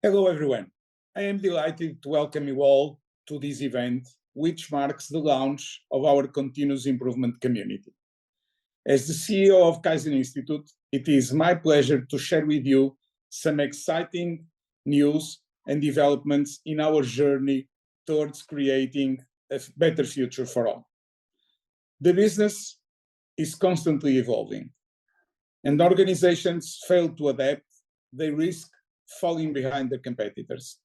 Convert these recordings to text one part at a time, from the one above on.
Hello, everyone. I am delighted to welcome you all to this event, which marks the launch of our continuous improvement community. As the CEO of Kaizen Institute, it is my pleasure to share with you some exciting news and developments in our journey towards creating a better future for all. The business is constantly evolving, and organizations fail to adapt, they risk falling behind their competitors.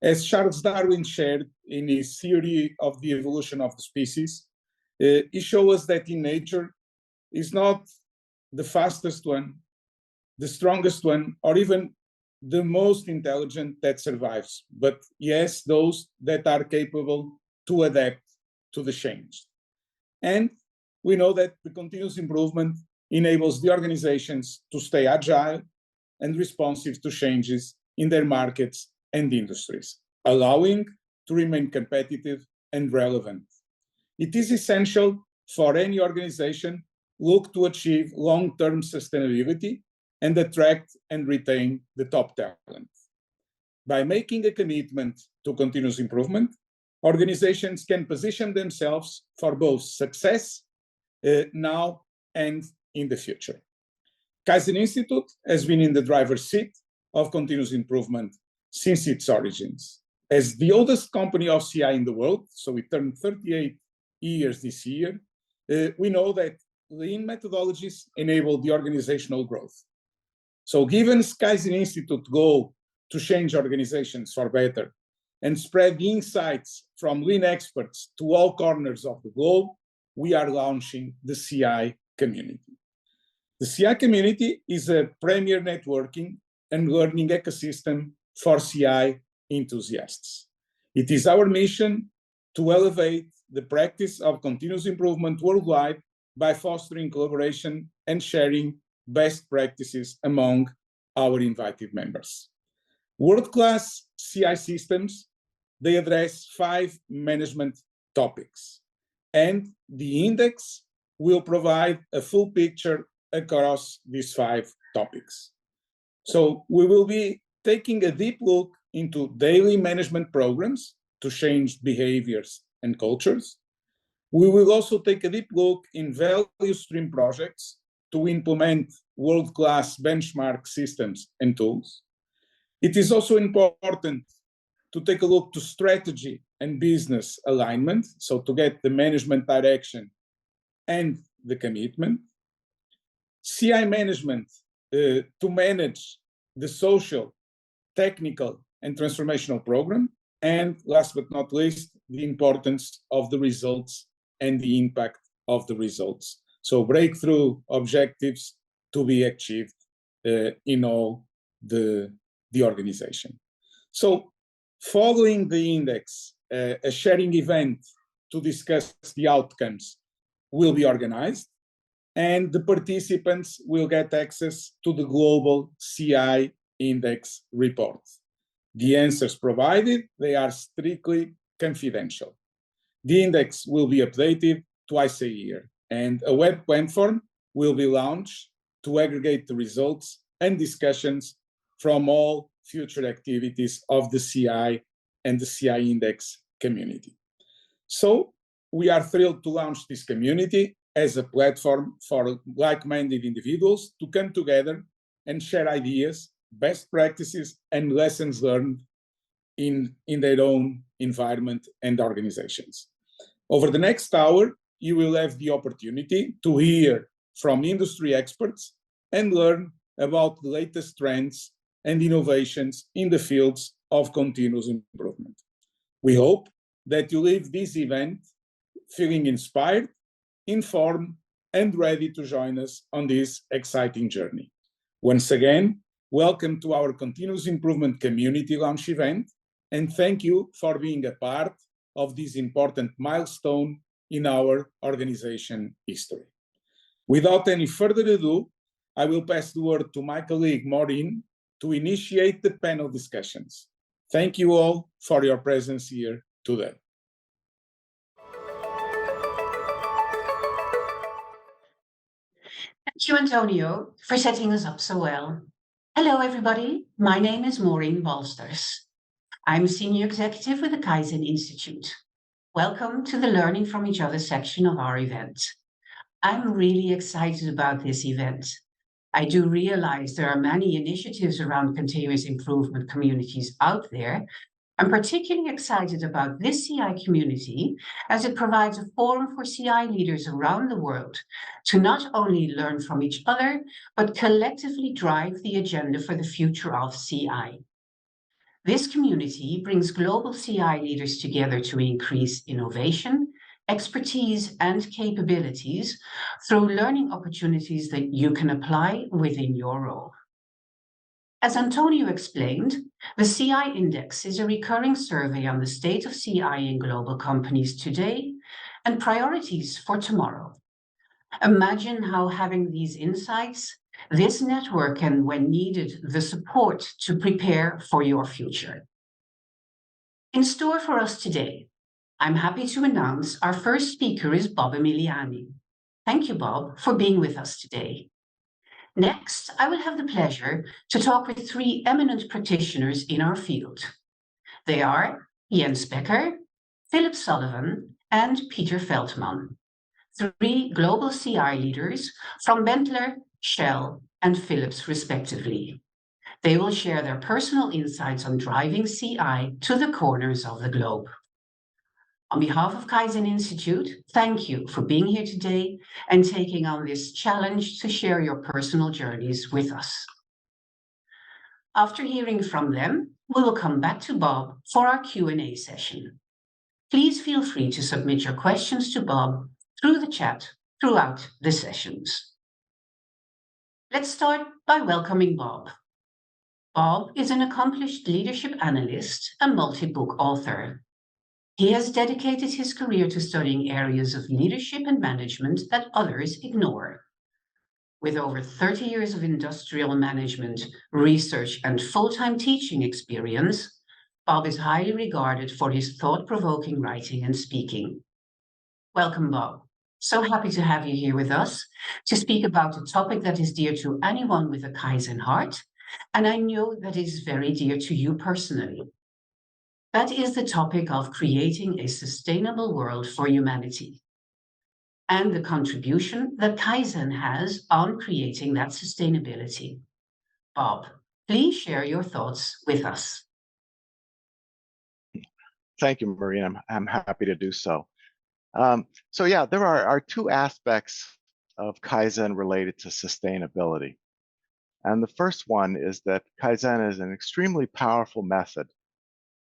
As Charles Darwin shared in his theory of the evolution of the species, he showed us that in nature is not the fastest one, the strongest one, or even the most intelligent that survives, but yes, those that are capable to adapt to the change. And we know that the continuous improvement enables the organizations to stay agile and responsive to changes in their markets and industries, allowing to remain competitive and relevant. It is essential for any organization look to achieve long-term sustainability and attract and retain the top talent. By making a commitment to continuous improvement, organizations can position themselves for both success now and in the future. Kaizen Institute has been in the driver's seat of continuous improvement since its origins. As the oldest company of CI in the world, so we turned 38 years this year, we know that lean methodologies enable the organizational growth. So given Kaizen Institute's goal to change organizations for better and spread the insights from lean experts to all corners of the globe, we are launching the CI community. The CI community is a premier networking and learning ecosystem for CI enthusiasts. It is our mission to elevate the practice of continuous improvement worldwide by fostering collaboration and sharing best practices among our invited members. World-class CI systems, they address 5 management topics, and the index will provide a full picture across these 5 topics. So we will be taking a deep look into daily management programs to change behaviors and cultures. We will also take a deep look in value stream projects to implement world-class benchmark systems and tools. It is also important to take a look to strategy and business alignment, so to get the management direction and the commitment. CI management to manage the social, technical, and transformational program. And last but not least, the importance of the results and the impact of the results. So breakthrough objectives to be achieved in all the organization. So following the index, a sharing event to discuss the outcomes will be organized, and the participants will get access to the global CI index report. The answers provided, they are strictly confidential. The index will be updated twice a year, and a web platform will be launched to aggregate the results and discussions from all future activities of the CI and the CI index community. So we are thrilled to launch this community as a platform for like-minded individuals to come together and share ideas, best practices, and lessons learned in their own environment and organizations. Over the next hour, you will have the opportunity to hear from industry experts and learn about the latest trends and innovations in the fields of continuous improvement. We hope that you leave this event feeling inspired, informed, and ready to join us on this exciting journey. Once again, welcome to our Continuous Improvement Community Launch event, and thank you for being a part of this important milestone in our organization history. Without any further ado, I will pass the word to my colleague Maureen to initiate the panel discussions. Thank you all for your presence here today. Thank you, Antonio, for setting us up so well. Hello, everybody. My name is Maureen Balsters. I'm Senior Executive with the Kaizen Institute. Welcome to the Learning from Each Other section of our event. I'm really excited about this event. I do realize there are many initiatives around continuous improvement communities out there. I'm particularly excited about this CI community as it provides a forum for CI leaders around the world to not only learn from each other, but collectively drive the agenda for the future of CI. This community brings global CI leaders together to increase innovation, expertise, and capabilities through learning opportunities that you can apply within your role. As Antonio explained, the CI Index is a recurring survey on the state of CI in global companies today and priorities for tomorrow. Imagine how having these insights, this network, and when needed, the support to prepare for your future. In store for us today, I'm happy to announce our first speaker is Bob Emiliani. Thank you, Bob, for being with us today. Next, I will have the pleasure to talk with three eminent practitioners in our field. They are Jens Becker, Phillips Sullivan, and Peter Veltman, three global CI leaders from Benteler, Shell, and Phillips, respectively. They will share their personal insights on driving CI to the corners of the globe. On behalf of Kaizen Institute, thank you for being here today and taking on this challenge to share your personal journeys with us. After hearing from them, we will come back to Bob for our Q&A session. Please feel free to submit your questions to Bob through the chat throughout the sessions. Let's start by welcoming Bob. Bob is an accomplished leadership analyst and multi-book author. He has dedicated his career to studying areas of leadership and management that others ignore. With over 30 years of industrial management, research, and full-time teaching experience, Bob is highly regarded for his thought-provoking writing and speaking. Welcome, Bob. So happy to have you here with us to speak about a topic that is dear to anyone with a Kaizen heart, and I know that is very dear to you personally. That is the topic of creating a sustainable world for humanity and the contribution that Kaizen has on creating that sustainability. Bob, please share your thoughts with us. Thank you, Maureen. I'm happy to do so. So yeah, there are two aspects of Kaizen related to sustainability. And the first one is that Kaizen is an extremely powerful method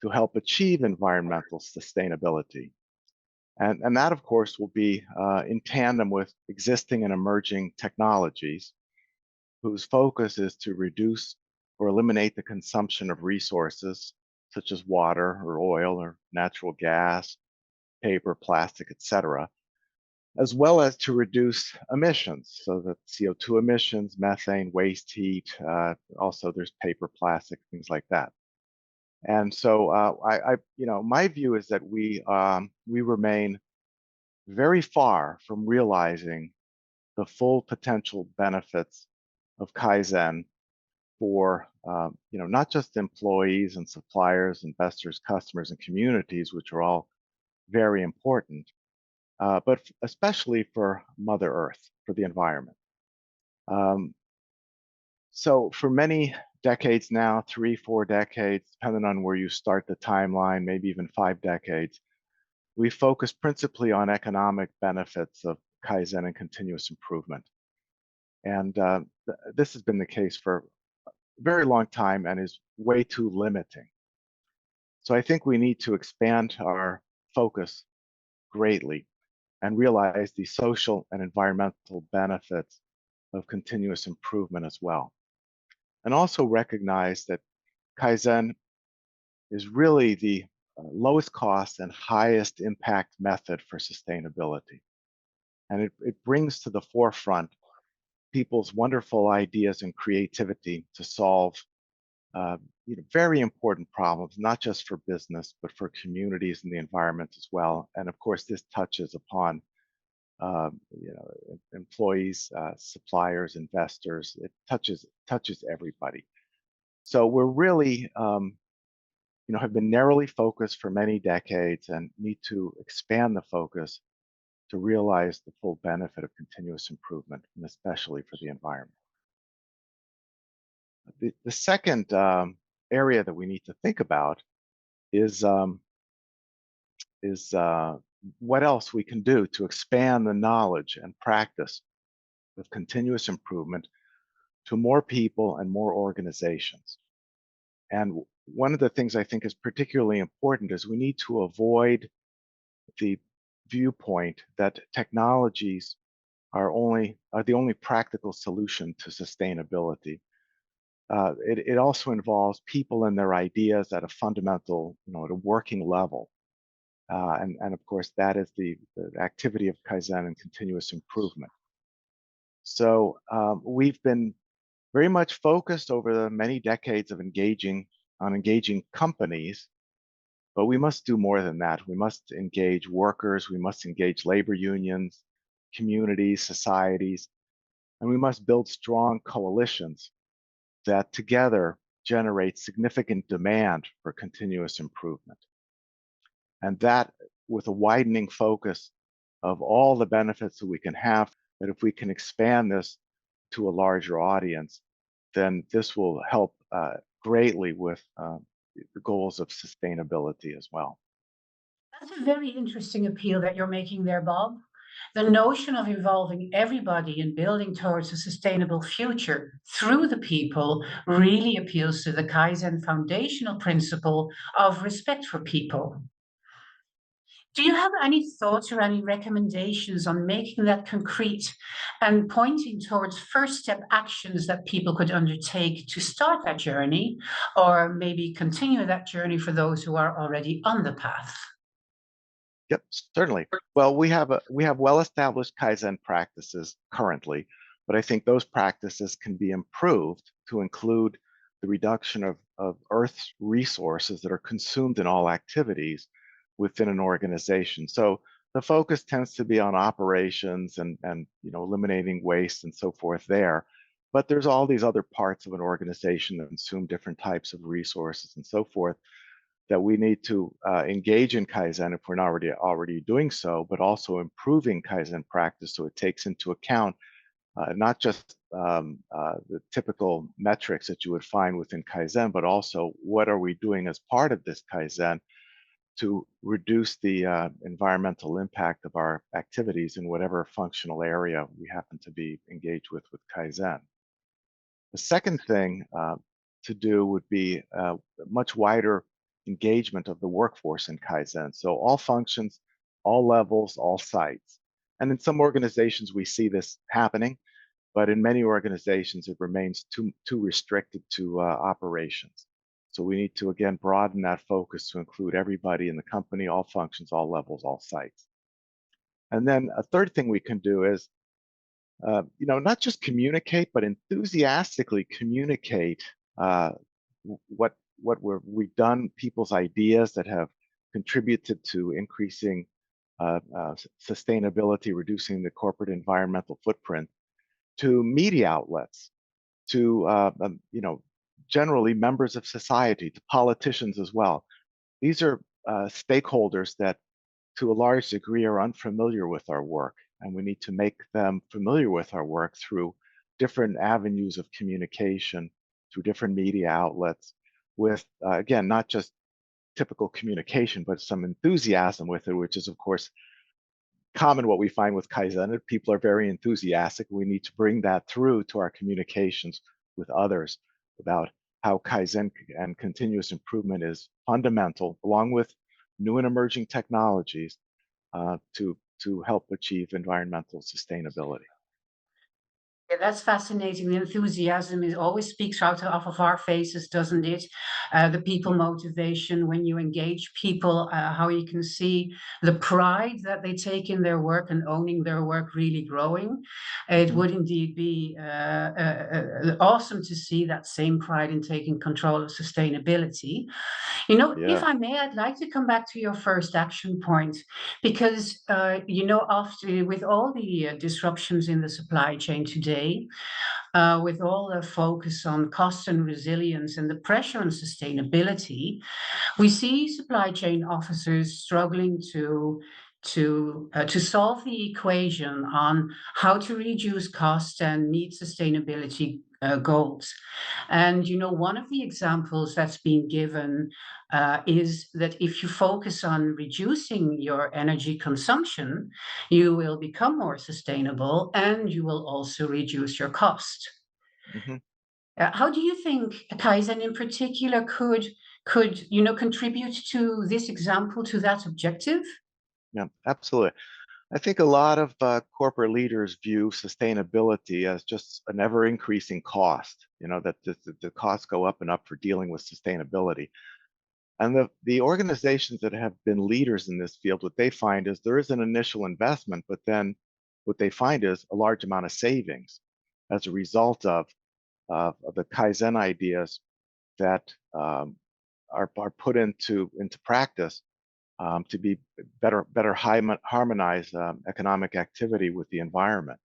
to help achieve environmental sustainability. And that, of course, will be in tandem with existing and emerging technologies whose focus is to reduce or eliminate the consumption of resources such as water or oil or natural gas, paper, plastic, etc., as well as to reduce emissions, so that CO2 emissions, methane, waste heat, also there's paper, plastic, things like that. And so my view is that we remain very far from realizing the full potential benefits of Kaizen for not just employees and suppliers, investors, customers, and communities, which are all very important, but especially for Mother Earth, for the environment. So for many decades now, 3-4 decades, depending on where you start the timeline, maybe even 5 decades, we focus principally on economic benefits of Kaizen and continuous improvement. And this has been the case for a very long time and is way too limiting. So I think we need to expand our focus greatly and realize the social and environmental benefits of continuous improvement as well. And also recognize that Kaizen is really the lowest cost and highest impact method for sustainability. And it brings to the forefront people's wonderful ideas and creativity to solve very important problems, not just for business, but for communities and the environment as well. And of course, this touches upon employees, suppliers, investors. It touches everybody. So we're really, have been narrowly focused for many decades and need to expand the focus to realize the full benefit of continuous improvement, and especially for the environment. The second area that we need to think about is what else we can do to expand the knowledge and practice of continuous improvement to more people and more organizations. And one of the things I think is particularly important is we need to avoid the viewpoint that technologies are the only practical solution to sustainability. It also involves people and their ideas at a fundamental, at a working level. And of course, that is the activity of Kaizen and continuous improvement. So we've been very much focused over the many decades of engaging companies, but we must do more than that. We must engage workers, we must engage labor unions, communities, societies, and we must build strong coalitions that together generate significant demand for continuous improvement. And that with a widening focus of all the benefits that we can have, that if we can expand this to a larger audience, then this will help greatly with the goals of sustainability as well. That's a very interesting appeal that you're making there, Bob. The notion of involving everybody in building towards a sustainable future through the people really appeals to the Kaizen foundational principle of respect for people. Do you have any thoughts or any recommendations on making that concrete and pointing towards first step actions that people could undertake to start that journey, or maybe continue that journey for those who are already on the path? Yep, certainly. Well, we have well-established Kaizen practices currently, but I think those practices can be improved to include the reduction of Earth's resources that are consumed in all activities within an organization. So the focus tends to be on operations and eliminating waste and so forth there. But there's all these other parts of an organization that consume different types of resources and so forth that we need to engage in Kaizen if we're not already doing so, but also improving Kaizen practice so it takes into account not just the typical metrics that you would find within Kaizen, but also what are we doing as part of this Kaizen to reduce the environmental impact of our activities in whatever functional area we happen to be engaged with Kaizen. The second thing to do would be a much wider engagement of the workforce in Kaizen. So all functions, all levels, all sites. And in some organizations, we see this happening, but in many organizations, it remains too restricted to operations. So we need to, again, broaden that focus to include everybody in the company, all functions, all levels, all sites. And then a third thing we can do is, not just communicate, but enthusiastically communicate what we've done, people's ideas that have contributed to increasing sustainability, reducing the corporate environmental footprint, to media outlets, to generally members of society, to politicians as well. These are stakeholders that to a large degree are unfamiliar with our work, and we need to make them familiar with our work through different avenues of communication, through different media outlets, with, again, not just typical communication, but some enthusiasm with it, which is, of course, common what we find with Kaizen. People are very enthusiastic. We need to bring that through to our communications with others about how Kaizen and continuous improvement is fundamental, along with new and emerging technologies, to help achieve environmental sustainability. Yeah, that's fascinating. The enthusiasm always speaks out of our faces, doesn't it? The people motivation, when you engage people, how you can see the pride that they take in their work and owning their work really growing. It would indeed be awesome to see that same pride in taking control of sustainability. If I may, I'd like to come back to your first action point, because, after with all the disruptions in the supply chain today, with all the focus on cost and resilience and the pressure on sustainability, we see supply chain officers struggling to solve the equation on how to reduce costs and meet sustainability goals. And one of the examples that's been given is that if you focus on reducing your energy consumption, you will become more sustainable and you will also reduce your cost. Mm-hmm. How do you think Kaizen in particular could contribute to this example, to that objective? Yeah, absolutely. I think a lot of corporate leaders view sustainability as just an ever-increasing cost, that the costs go up and up for dealing with sustainability. And the organizations that have been leaders in this field, what they find is there is an initial investment, but then what they find is a large amount of savings as a result of the Kaizen ideas that are put into practice to be better harmonize economic activity with the environment.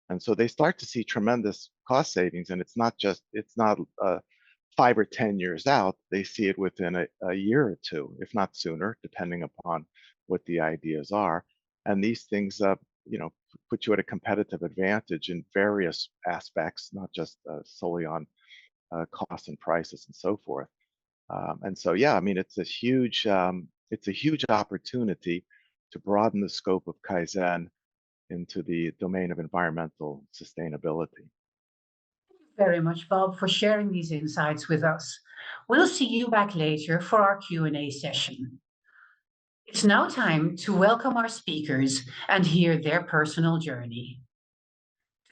And so they start to see tremendous cost savings, and it's not 5 or 10 years out. They see it within a year or two, if not sooner, depending upon what the ideas are. And these things, put you at a competitive advantage in various aspects, not just solely on costs and prices and so forth. And so, yeah, I mean, it's a huge opportunity to broaden the scope of Kaizen into the domain of environmental sustainability. Thank you very much, Bob, for sharing these insights with us. We'll see you back later for our Q&A session. It's now time to welcome our speakers and hear their personal journey.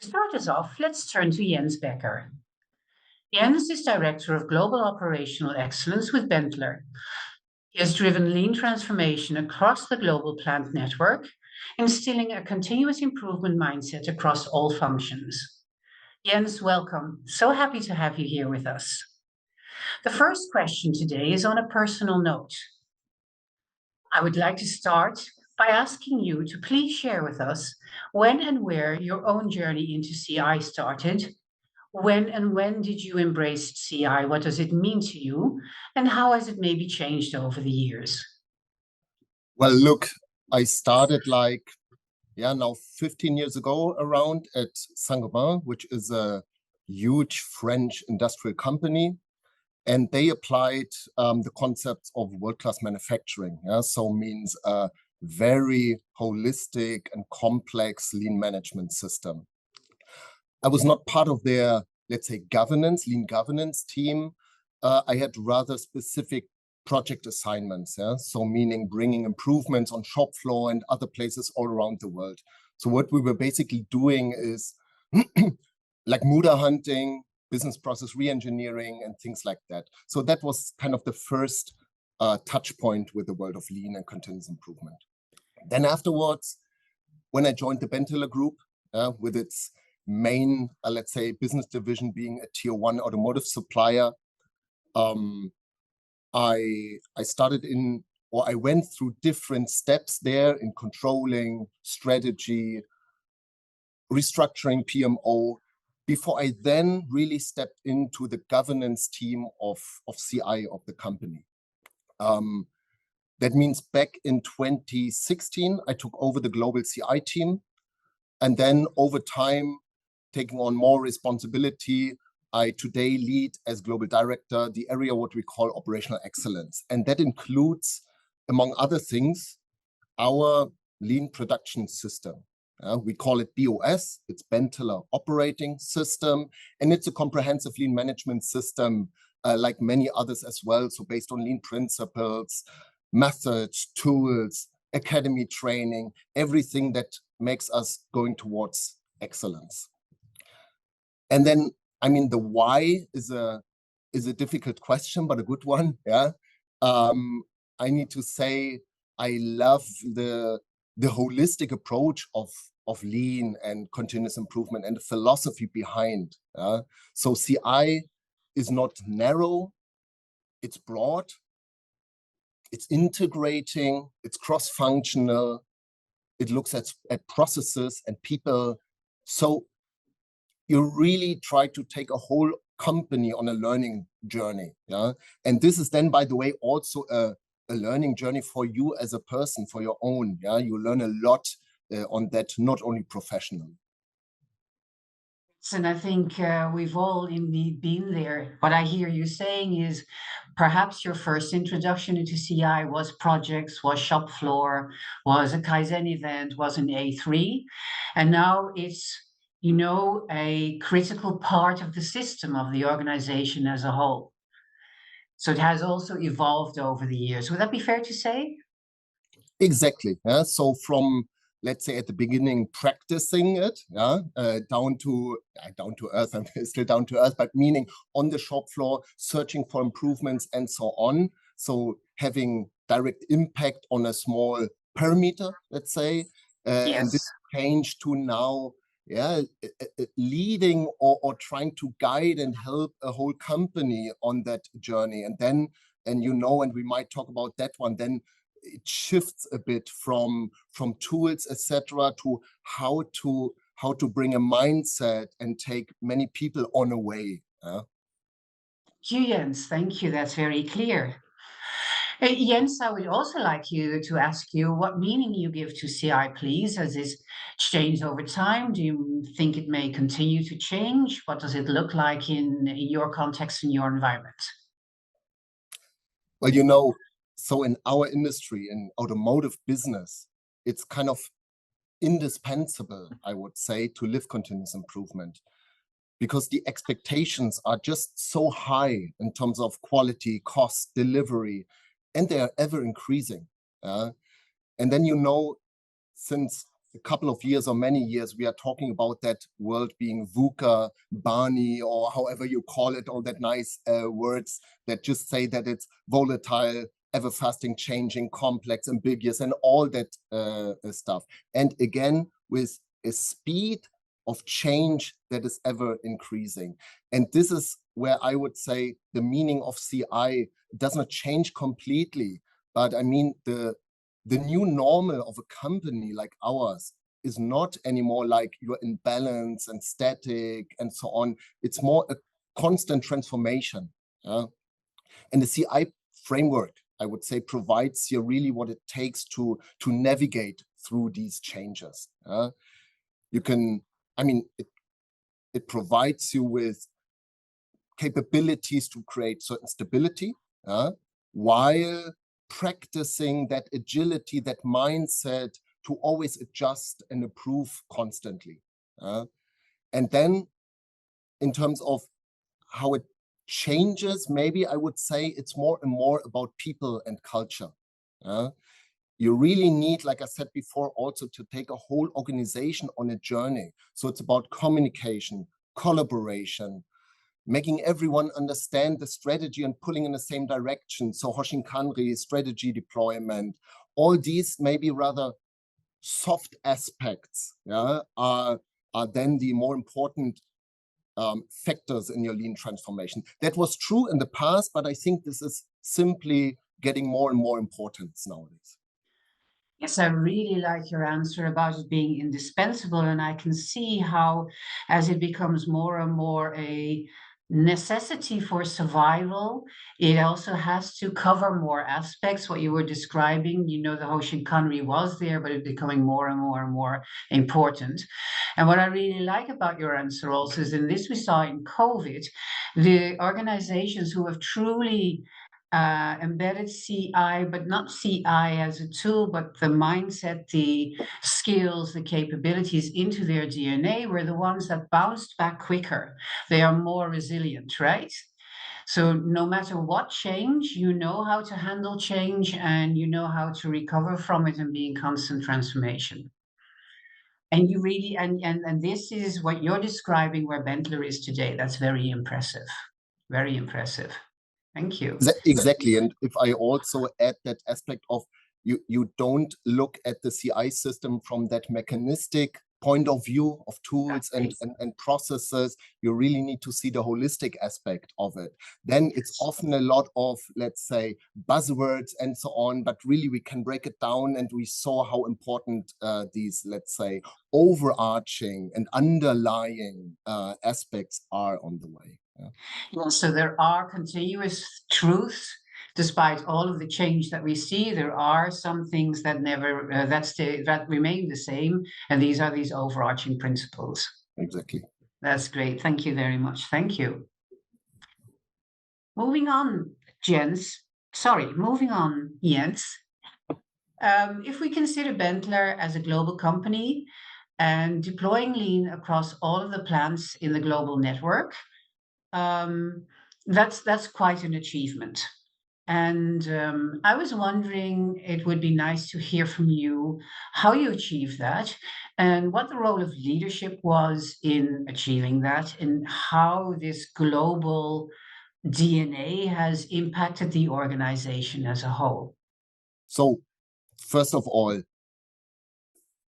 To start us off, let's turn to Jens Becker. Jens is Director of Global Operational Excellence with Benteler. He has driven lean transformation across the global plant network, instilling a continuous improvement mindset across all functions. Jens, welcome. So happy to have you here with us. The first question today is on a personal note. I would like to start by asking you to please share with us when and where your own journey into CI started. When did you embrace CI? What does it mean to you? And how has it maybe changed over the years? Well, look, I started now 15 years ago around at Saint-Gobain, which is a huge French industrial company. And they applied the concepts of world-class manufacturing. So means a very holistic and complex lean management system. I was not part of their, let's say, lean governance team. I had rather specific project assignments. So meaning bringing improvements on shop floor and other places all around the world. So what we were basically doing is like Muda hunting, business process re-engineering, and things like that. So that was kind of the first touch point with the world of lean and continuous improvement. Then afterwards, when I joined the Benteler group with its main, let's say, business division being a tier 1 automotive supplier, I went through different steps there in controlling, strategy, restructuring PMO, before I then really stepped into the governance team of CI of the company. That means back in 2016, I took over the global CI team. And then over time, taking on more responsibility, I today lead as global director the area what we call operational excellence. And that includes, among other things, our lean production system. We call it BOS, it's Benteler Operating System, and it's a comprehensive lean management system like many others as well. So based on lean principles, methods, tools, academy training, everything that makes us going towards excellence. And then, I mean, the why is a difficult question, but a good one. Yeah, I need to say I love the holistic approach of lean and continuous improvement and the philosophy behind. So CI is not narrow, it's broad, it's integrating, it's cross-functional, it looks at processes and people. So you really try to take a whole company on a learning journey. Yeah. And this is then, by the way, also a learning journey for you as a person, for your own. Yeah. You learn a lot on that, not only professionally. And I think we've all indeed been there. What I hear you saying is perhaps your first introduction into CI was projects, was shop floor, was a Kaizen event, was an A3. And now it's, you know, a critical part of the system of the organization as a whole. So it has also evolved over the years. Would that be fair to say? Exactly. Yeah. So from, let's say, at the beginning, practicing it, yeah, down to earth. I'm still down to earth, but meaning on the shop floor, searching for improvements and so on. So having direct impact on a small parameter, let's say, and this change to now, yeah, leading or trying to guide and help a whole company on that journey, and then, and we might talk about that one then. It shifts a bit from tools, etc., to how to bring a mindset and take many people on a way. Jens, thank you. That's very clear. Jens, I would also like you to ask you what meaning you give to CI, please. Has this changed over time? Do you think it may continue to change? What does it look like in your context, in your environment? Well, so in our industry, in automotive business, it's kind of indispensable, I would say, to live continuous improvement, because the expectations are just so high in terms of quality, cost, delivery, and they are ever increasing. And then, since a couple of years or many years, we are talking about that world being VUCA, BANI, or however you call it, all that nice words that just say that it's volatile, ever-fasting, changing, complex, ambiguous, and all that stuff. And again, with a speed of change that is ever increasing. And this is where I would say the meaning of CI does not change completely. But I mean, the new normal of a company like ours is not anymore like you're in balance and static and so on. It's more a constant transformation. And the CI framework, I would say, provides you really what it takes to navigate through these changes. It provides you with capabilities to create certain stability, while practicing that agility, that mindset to always adjust and improve constantly. And then in terms of how it changes, maybe I would say it's more and more about people and culture. You really need, like I said before, also to take a whole organization on a journey. So it's about communication, collaboration, making everyone understand the strategy and pulling in the same direction. So Hoshinkanri, strategy deployment, all these maybe rather soft aspects, are then the more important factors in your lean transformation. That was true in the past, but I think this is simply getting more and more importance nowadays. Yes, I really like your answer about it being indispensable. And I can see how, as it becomes more and more a necessity for survival, it also has to cover more aspects. What you were describing, the Hoshinkanri was there, but it's becoming more and more and more important. And what I really like about your answer also is, in this we saw in COVID, the organizations who have truly embedded CI, but not CI as a tool, but the mindset, the skills, the capabilities into their DNA were the ones that bounced back quicker. They are more resilient, right? So no matter what change, you know how to handle change and you know how to recover from it and be in constant transformation. And you really, and this is what you're describing where Benteler is today. That's very impressive. Very impressive. Thank you. Exactly. And if I also add that aspect of you don't look at the CI system from that mechanistic point of view of tools and processes, you really need to see the holistic aspect of it. Then it's often a lot of, let's say, buzzwords and so on, but really we can break it down, and we saw how important these, let's say, overarching and underlying aspects are on the way. Yeah, so there are continuous truths. Despite all of the change that we see, there are some things that never that remain the same, and these are these overarching principles. Exactly. That's great. Thank you very much. Thank you. Moving on, Jens. Sorry, moving on, Jens. If we consider Benteler as a global company and deploying lean across all of the plants in the global network, that's quite an achievement. And I was wondering, it would be nice to hear from you how you achieved that and what the role of leadership was in achieving that and how this global DNA has impacted the organization as a whole. So first of all,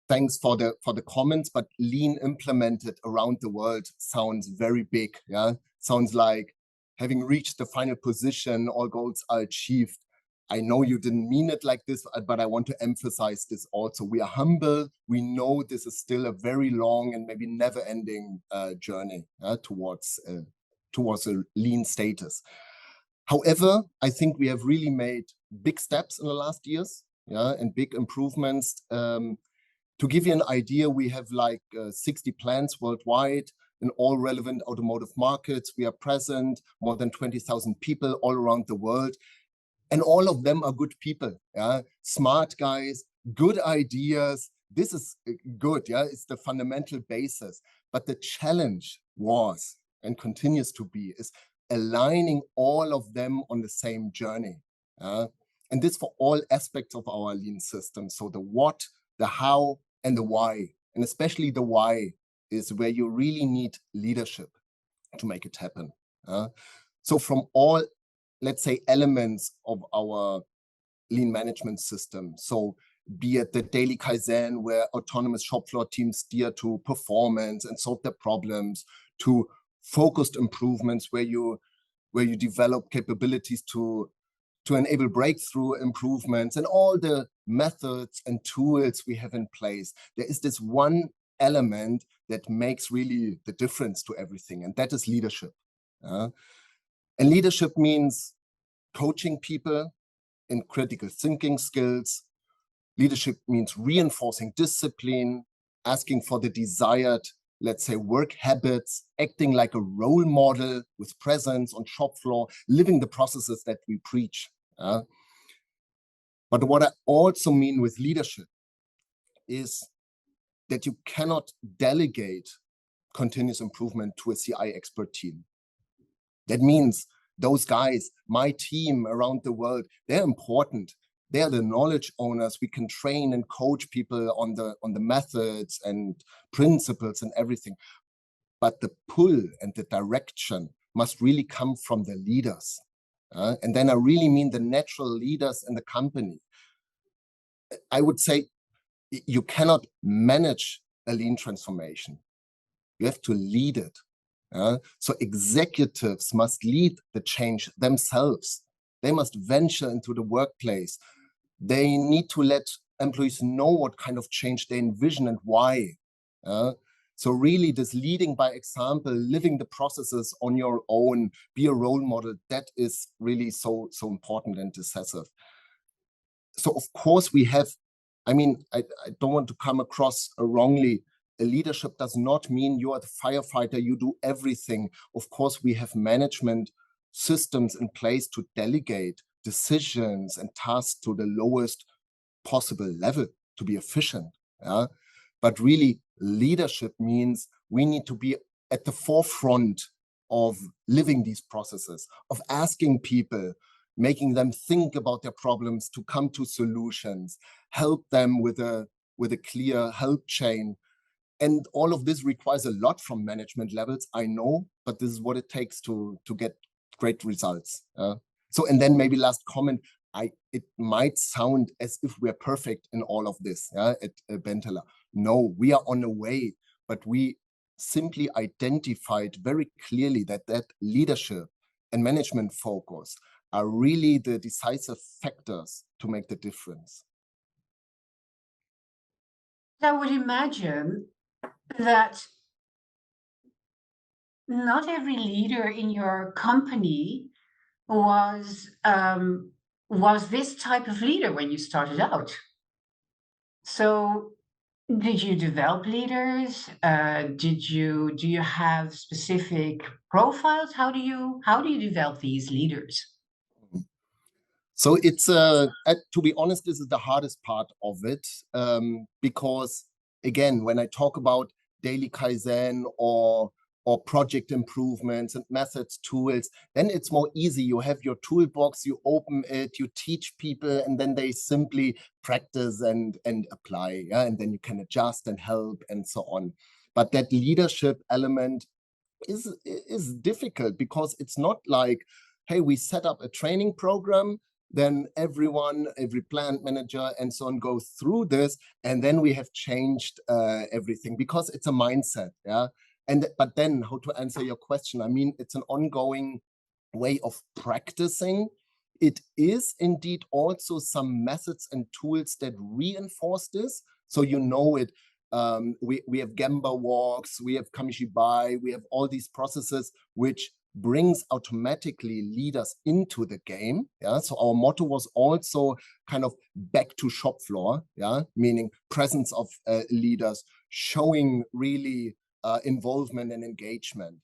thanks for the comments, but lean implemented around the world sounds very big. Yeah, sounds like having reached the final position, all goals are achieved. I know you didn't mean it like this, but I want to emphasize this also. We are humble. We know this is still a very long and maybe never-ending journey towards a lean status. However, I think we have really made big steps in the last years, and big improvements. To give you an idea, we have like 60 plants worldwide in all relevant automotive markets. We are present, more than 20,000 people all around the world. And all of them are good people, smart guys, good ideas. This is good, it's the fundamental basis. But the challenge was, and continues to be, is aligning all of them on the same journey. And this for all aspects of our lean system. So the what, the how, and the why. And especially the why is where you really need leadership to make it happen. So from all, let's say, elements of our lean management system, so be it the daily Kaizen, where autonomous shop floor teams steer to performance and solve their problems, to focused improvements where you develop capabilities to enable breakthrough improvements, and all the methods and tools we have in place. There is this one element that makes really the difference to everything, and that is leadership. And leadership means coaching people in critical thinking skills. Leadership means reinforcing discipline, asking for the desired, let's say, work habits, acting like a role model with presence on shop floor, living the processes that we preach. But what I also mean with leadership is that you cannot delegate continuous improvement to a CI expert team. That means those guys, my team around the world, they're important. They're the knowledge owners. We can train and coach people on the methods and principles and everything. But the pull and the direction must really come from the leaders. And then I really mean the natural leaders in the company. I would say you cannot manage a lean transformation. You have to lead it. So executives must lead the change themselves. They must venture into the workplace. They need to let employees know what kind of change they envision and why. So really this leading by example, living the processes on your own, be a role model, that is really so important and decisive. So of course we have, I mean, I don't want to come across wrongly. A leadership does not mean you are the firefighter, you do everything. Of course, we have management systems in place to delegate decisions and tasks to the lowest possible level to be efficient. But really, leadership means we need to be at the forefront of living these processes, of asking people, making them think about their problems to come to solutions, help them with a clear help chain. And all of this requires a lot from management levels, I know, but this is what it takes to get great results. So, and then maybe last comment, it might sound as if we're perfect in all of this at Benteler. No, we are on the way, but we simply identified very clearly that leadership and management focus are really the decisive factors to make the difference. I would imagine that not every leader in your company was this type of leader when you started out. So did you develop leaders? Do you have specific profiles? How do you develop these leaders? So it's to be honest, this is the hardest part of it, because again, when I talk about daily Kaizen or project improvements and methods, tools, then it's more easy. You have your toolbox, you open it, you teach people, and then they simply practice and apply, yeah? And then you can adjust and help and so on. But that leadership element is difficult, because it's not like, hey, we set up a training program, then every plant manager and so on goes through this, and then we have changed everything, because it's a mindset, yeah. But then, how to answer your question? I mean, it's an ongoing way of practicing. It is indeed also some methods and tools that reinforce this. So you know it. We have Gemba walks, we have Kamishibai, we have all these processes which brings automatically leaders into the game. Yeah. So our motto was also kind of back to shop floor. Yeah. Meaning presence of leaders, showing really involvement and engagement.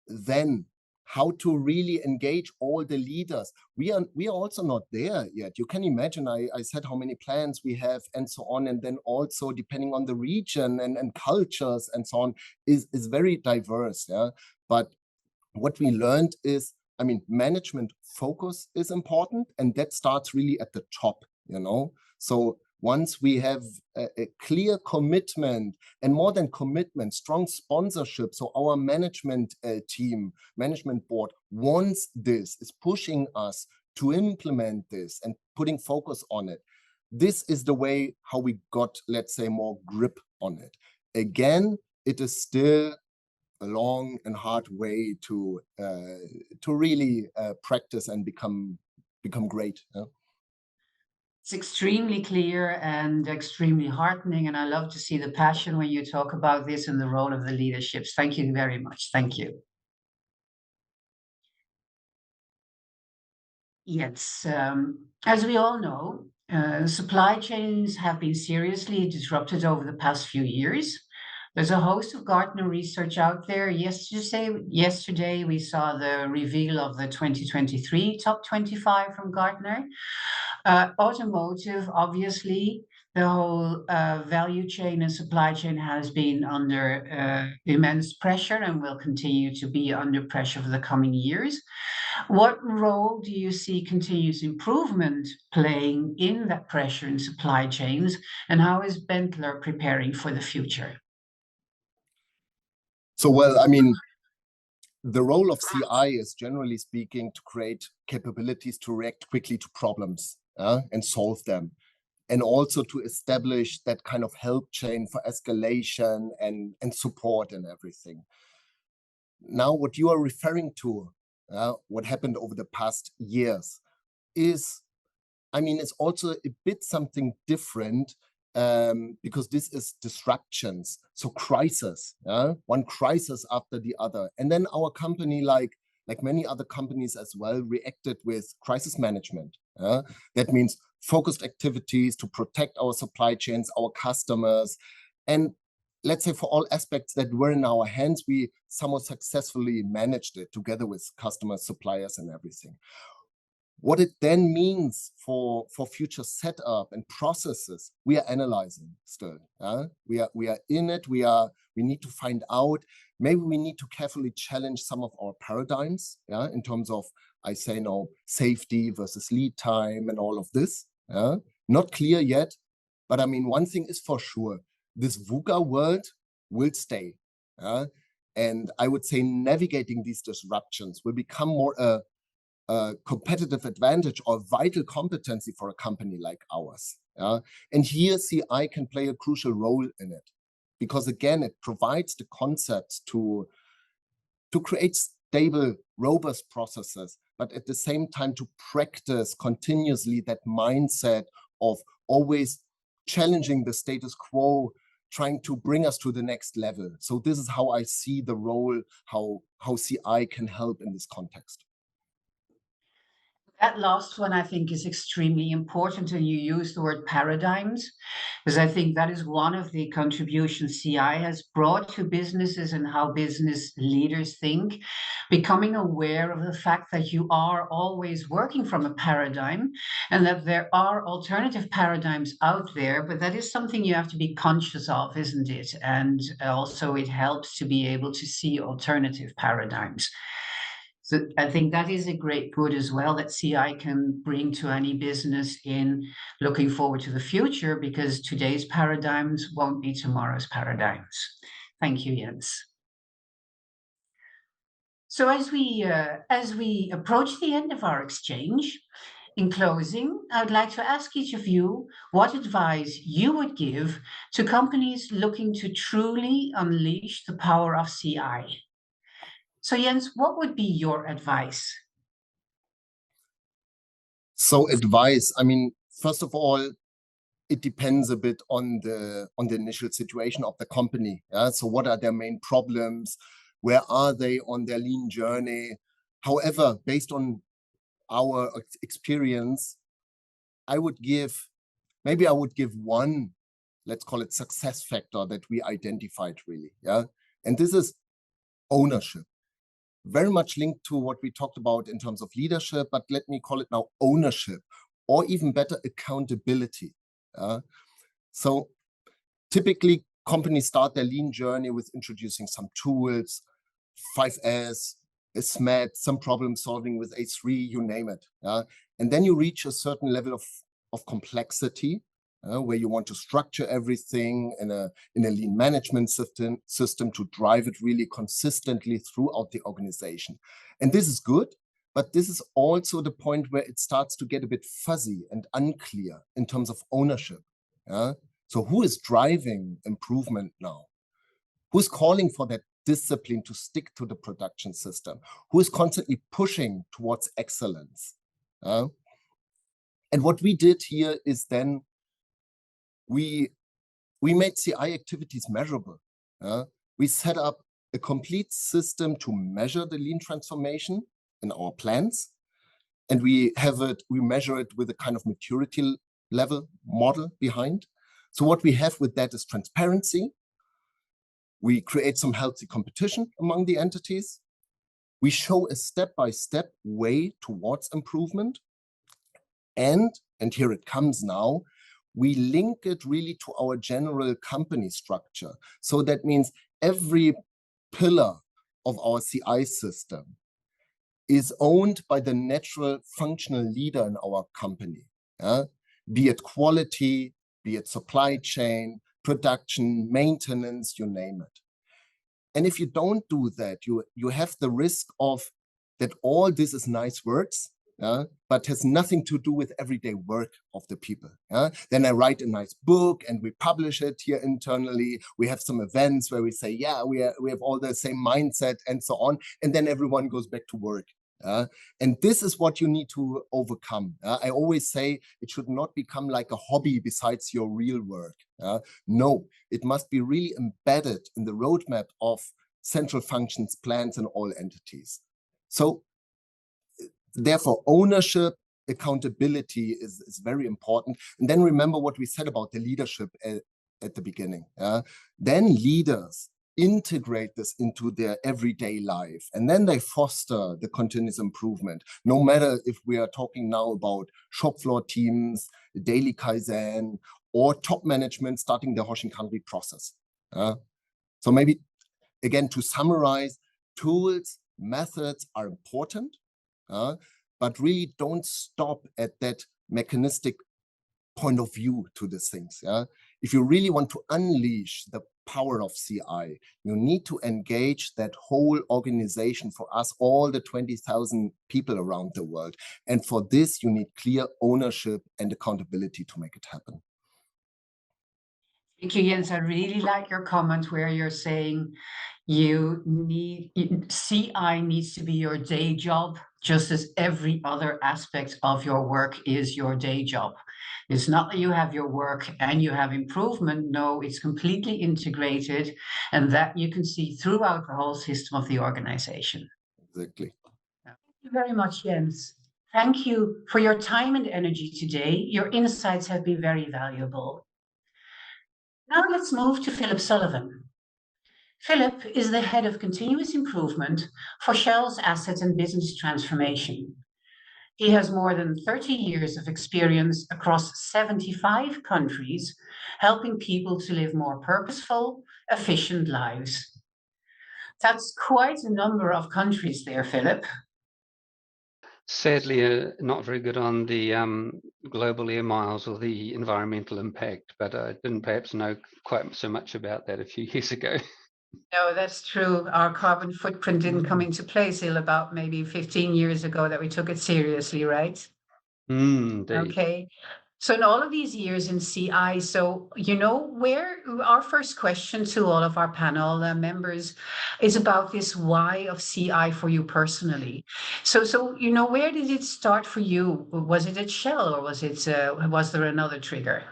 Then how to really engage all the leaders. We are also not there yet. You can imagine, I said how many plans we have and so on. And then also depending on the region and cultures and so on is very diverse. Yeah. But what we learned is, I mean, management focus is important, and that starts really at the top, you know. So once we have a clear commitment, and more than commitment, strong sponsorship. So our management team, management board wants this, is pushing us to implement this and putting focus on it. This is the way how we got, let's say, more grip on it. Again, it is still a long and hard way to really practice and become great. Yeah? It's extremely clear and extremely heartening, and I love to see the passion when you talk about this and the role of the leaderships. Thank you very much. Thank you. Yes, as we all know, supply chains have been seriously disrupted over the past few years. There's a host of Gartner research out there. Yesterday we saw the reveal of the 2023 top 25 from Gartner. Automotive, obviously, the whole value chain and supply chain has been under immense pressure and will continue to be under pressure for the coming years. What role do you see continuous improvement playing in that pressure in supply chains, and how is Benteler preparing for the future? So, well, I mean, the role of CI is, generally speaking, to create capabilities to react quickly to problems and solve them, and also to establish that kind of help chain for escalation and support and everything. Now, what you are referring to, what happened over the past years, is, I mean, it's also a bit something different, because this is disruptions, so crisis, one crisis after the other. And then our company, like many other companies as well, reacted with crisis management. That means focused activities to protect our supply chains, our customers. And let's say for all aspects that were in our hands, we somewhat successfully managed it together with customers, suppliers, and everything. What it then means for future setup and processes, we are analyzing still. We are in it. We need to find out. Maybe we need to carefully challenge some of our paradigms, in terms of, I say now, safety versus lead time and all of this. Not clear yet, but I mean, one thing is for sure: this VUCA world will stay. And I would say navigating these disruptions will become more a competitive advantage or vital competency for a company like ours. And here CI can play a crucial role in it, because again, it provides the concepts to create stable, robust processes, but at the same time to practice continuously that mindset of always challenging the status quo, trying to bring us to the next level. So this is how I see the role, how CI can help in this context. That last one, I think, is extremely important, and you use the word paradigms, because I think that is one of the contributions CI has brought to businesses and how business leaders think, becoming aware of the fact that you are always working from a paradigm and that there are alternative paradigms out there, but that is something you have to be conscious of, isn't it? And also it helps to be able to see alternative paradigms. So I think that is a great good as well that CI can bring to any business in looking forward to the future, because today's paradigms won't be tomorrow's paradigms. Thank you, Jens. So as we approach the end of our exchange, in closing, I'd like to ask each of you what advice you would give to companies looking to truly unleash the power of CI. So Jens, what would be your advice? So advice, I mean, first of all, it depends a bit on the initial situation of the company. Yeah? So what are their main problems? Where are they on their lean journey? However, based on our experience, I would give one, let's call it success factor that we identified really. Yeah. And this is ownership. Very much linked to what we talked about in terms of leadership, but let me call it now ownership, or even better, accountability. So typically companies start their lean journey with introducing some tools, 5S, SMAT, some problem solving with A3, you name it. And then you reach a certain level of complexity where you want to structure everything in a lean management system to drive it really consistently throughout the organization. And this is good, but this is also the point where it starts to get a bit fuzzy and unclear in terms of ownership. So who is driving improvement now? Who's calling for that discipline to stick to the production system? Who is constantly pushing towards excellence? And what we did here is then we made CI activities measurable. We set up a complete system to measure the lean transformation in our plans, and we measure it with a kind of maturity level model behind. So what we have with that is transparency. We create some healthy competition among the entities. We show a step-by-step way towards improvement. And here it comes now, we link it really to our general company structure. So that means every pillar of our CI system is owned by the natural functional leader in our company. Be it quality, be it supply chain, production, maintenance, you name it. And if you don't do that, you have the risk of that all this is nice words, but has nothing to do with everyday work of the people. Then I write a nice book and we publish it here internally. We have some events where we say, yeah, we have all the same mindset and so on. And then everyone goes back to work. And this is what you need to overcome. I always say it should not become like a hobby besides your real work. No, it must be really embedded in the roadmap of central functions, plans, and all entities. So therefore, ownership, accountability is very important. And then remember what we said about the leadership at the beginning. Then leaders integrate this into their everyday life, and then they foster the continuous improvement, no matter if we are talking now about shop floor teams, daily Kaizen, or top management starting the Hoshinkanri process. So maybe, again, to summarize, tools, methods are important, but really don't stop at that mechanistic point of view to these things. If you really want to unleash the power of CI, you need to engage that whole organization, for us, all the 20,000 people around the world. And for this, you need clear ownership and accountability to make it happen. Thank you, Jens. I really like your comment where you're saying CI needs to be your day job, just as every other aspect of your work is your day job. It's not that you have your work and you have improvement. No, it's completely integrated, and that you can see throughout the whole system of the organization. Exactly. Thank you very much, Jens. Thank you for your time and energy today. Your insights have been very valuable. Now let's move to Philip Sullivan. Philip is the head of continuous improvement for Shell's asset and business transformation. He has more than 30 years of experience across 75 countries, helping people to live more purposeful, efficient lives. That's quite a number of countries there, Philip. Sadly, not very good on the global air miles or the environmental impact, but I didn't perhaps know quite so much about that a few years ago. No, that's true. Our carbon footprint didn't come into place till about maybe 15 years ago that we took it seriously, right? Indeed. Okay. So in all of these years in CI, so where our first question to all of our panel members is about this why of CI for you personally. So where did it start for you? Was it at Shell, or was there another trigger?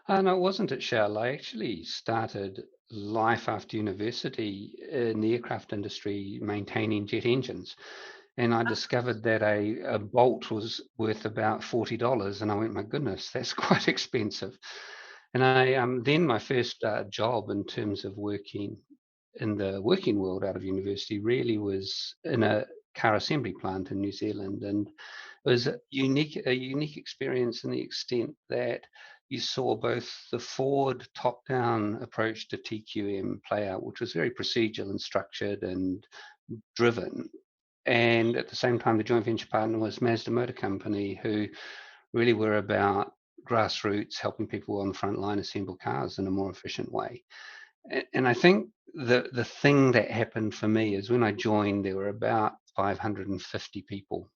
No, it wasn't at Shell. I actually started life after university in the aircraft industry, maintaining jet engines. And I discovered that a bolt was worth about $40, and I went, my goodness, that's quite expensive. And I then my first job in terms of working in the working world out of university really was in a car assembly plant in New Zealand, and it was a unique experience in the extent that you saw both the forward top-down approach to TQM play out, which was very procedural and structured and driven. And at the same time, the joint venture partner was Mazda Motor Company, who really were about grassroots, helping people on the front line assemble cars in a more efficient way. And I think the thing that happened for me is when I joined, there were about 550 people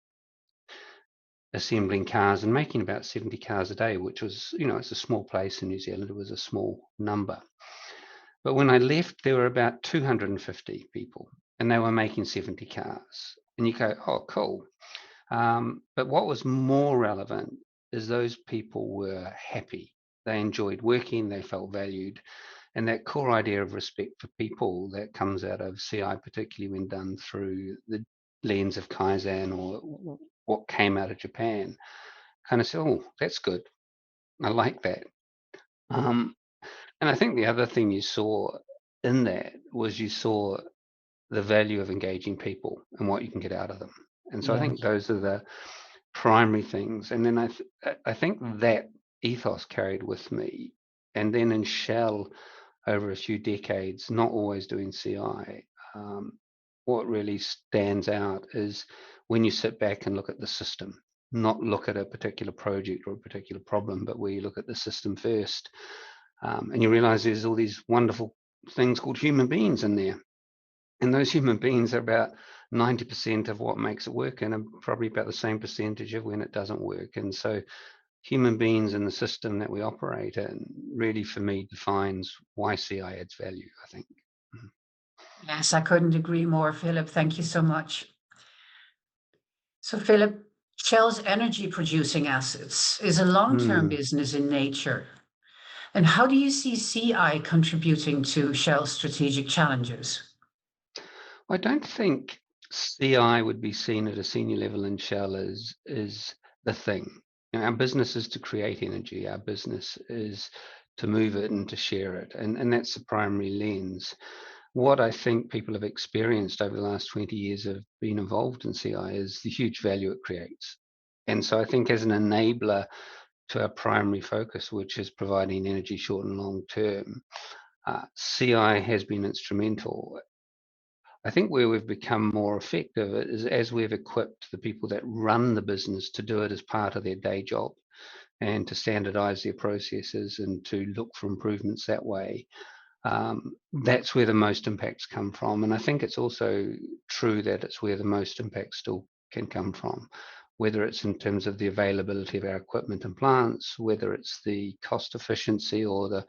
assembling cars and making about 70 cars a day, which was, it's a small place in New Zealand. It was a small number. But when I left, there were about 250 people, and they were making 70 cars. And you go, oh, cool. But what was more relevant is those people were happy. They enjoyed working, they felt valued. And that core idea of respect for people that comes out of CI, particularly when done through the lens of Kaizen or what came out of Japan, kind of said, oh, that's good. I like that. And I think the other thing you saw in that was you saw the value of engaging people and what you can get out of them. And so I think those are the primary things. And then I think that ethos carried with me. And then in Shell, over a few decades, not always doing CI, what really stands out is when you sit back and look at the system, not look at a particular project or a particular problem, but where you look at the system first. And you realize there's all these wonderful things called human beings in there. And those human beings are about 90% of what makes it work, and probably about the same percentage of when it doesn't work. And so human beings in the system that we operate in really, for me, defines why CI adds value, I think. Yes, I couldn't agree more, Philip. Thank you so much. So, Philip, Shell's energy producing assets is a long-term business in nature. And how do you see CI contributing to Shell's strategic challenges? I don't think CI would be seen at a senior level in Shell as the thing. Our business is to create energy. Our business is to move it and to share it. And that's the primary lens. What I think people have experienced over the last 20 years of being involved in CI is the huge value it creates. And so I think as an enabler to our primary focus, which is providing energy short and long term, CI has been instrumental. I think where we've become more effective is as we've equipped the people that run the business to do it as part of their day job and to standardize their processes and to look for improvements that way. That's where the most impacts come from. And I think it's also true that it's where the most impacts still can come from, whether it's in terms of the availability of our equipment and plants, whether it's the cost efficiency or the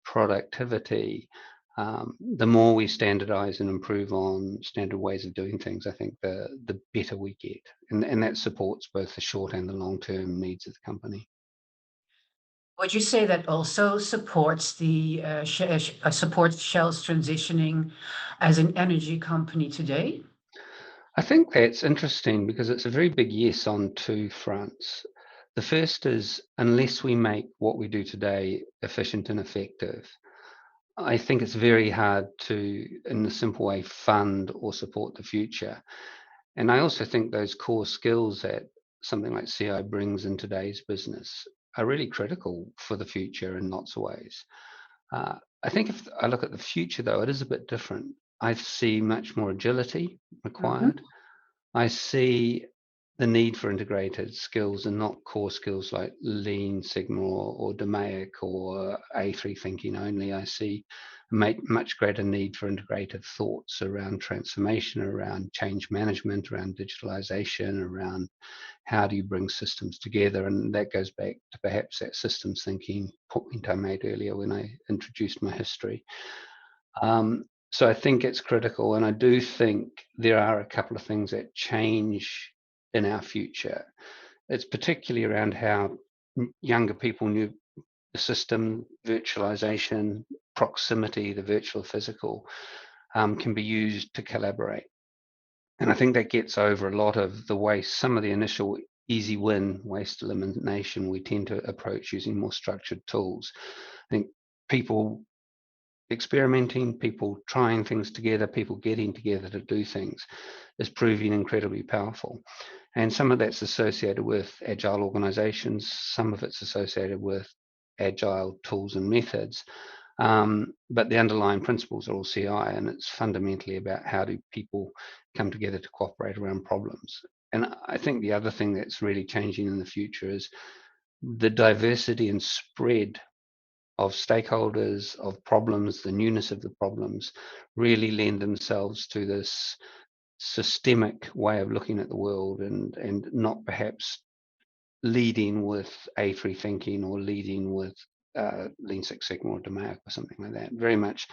productivity. The more we standardize and improve on standard ways of doing things, I think the better we get. And that supports both the short and the long-term needs of the company. Would you say that also supports supports Shell's transitioning as an energy company today? I think that's interesting because it's a very big yes on two fronts. The first is, unless we make what we do today efficient and effective, I think it's very hard to, in a simple way, fund or support the future. And I also think those core skills that something like CI brings in today's business are really critical for the future in lots of ways. I think if I look at the future, though, it is a bit different. I see much more agility required. I see the need for integrated skills and not core skills like Lean, Sigma, or DMAIC or A3 thinking only. I see much greater need for integrated thoughts around transformation, around change management, around digitalization, around how do you bring systems together. And that goes back to perhaps that systems thinking point I made earlier when I introduced my history. So I think it's critical, and I do think there are a couple of things that change in our future. It's particularly around how younger people knew the system, virtualization, proximity, the virtual physical, can be used to collaborate. And I think that gets over a lot of the waste, some of the initial easy win waste elimination we tend to approach using more structured tools. I think people experimenting, people trying things together, people getting together to do things is proving incredibly powerful. And some of that's associated with agile organizations, some of it's associated with agile tools and methods. But the underlying principles are all CI, and it's fundamentally about how do people come together to cooperate around problems. And I think the other thing that's really changing in the future is the diversity and spread of stakeholders, of problems, the newness of the problems really lend themselves to this systemic way of looking at the world, and not perhaps leading with A3 thinking or leading with Lean Six Sigma or DMAIC or something like that. Very much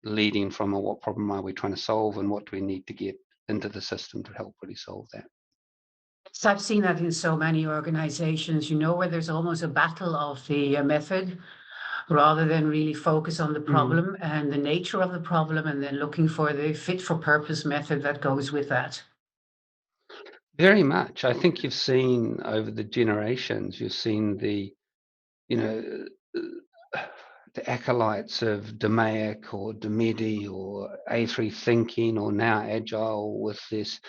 leading from what problem are we trying to solve and what do we need to get into the system to help really solve that. So I've seen that in so many organizations, where there's almost a battle of the method rather than really focus on the problem and the nature of the problem, and then looking for the fit for purpose method that goes with that. Very much. I think you've seen over the generations, you've seen the acolytes of DMAIC or DMEDI or A3 thinking, or now Agile, with this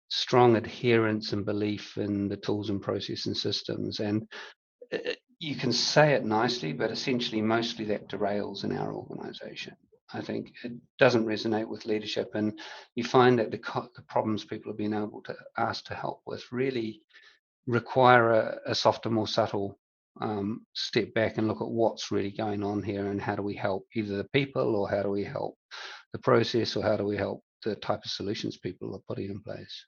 strong adherence and belief in the tools and process and systems. And you can say it nicely, but essentially mostly that derails in our organization. I think it doesn't resonate with leadership, and you find that the problems people have been able to ask to help with really require a softer, more subtle step back and look at what's really going on here, and how do we help either the people, or how do we help the process, or how do we help the type of solutions people are putting in place.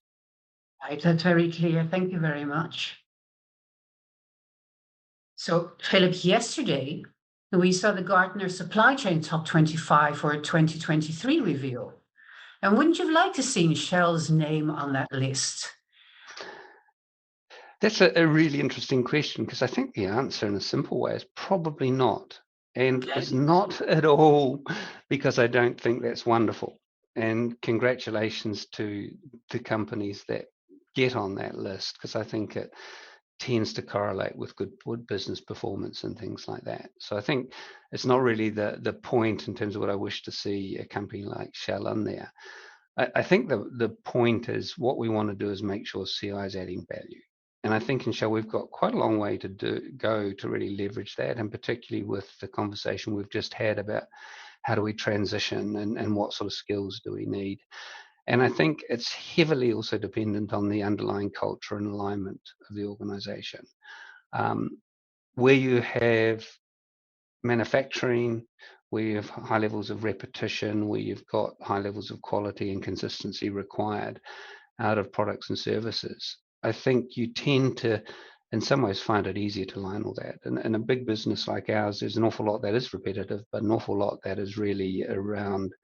Right, that's very clear. Thank you very much. So, Phillips, yesterday we saw the Gartner Supply Chain Top 25 for a 2023 review. And wouldn't you like to see Shell's name on that list? That's a really interesting question, because I think the answer in a simple way is probably not. And it's not at all because I don't think that's wonderful. And congratulations to the companies that get on that list, because I think it tends to correlate with good business performance and things like that. So I think it's not really the point in terms of what I wish to see a company like Shell on there. I think the point is what we want to do is make sure CI is adding value. And I think in Shell, we've got quite a long way to go to really leverage that, and particularly with the conversation we've just had about how do we transition and what sort of skills do we need. And I think it's heavily also dependent on the underlying culture and alignment of the organization. Where you have manufacturing, where you have high levels of repetition, where you've got high levels of quality and consistency required out of products and services, I think you tend to, in some ways, find it easier to align all that. And in a big business like ours, there's an awful lot that is repetitive, but an awful lot that is really around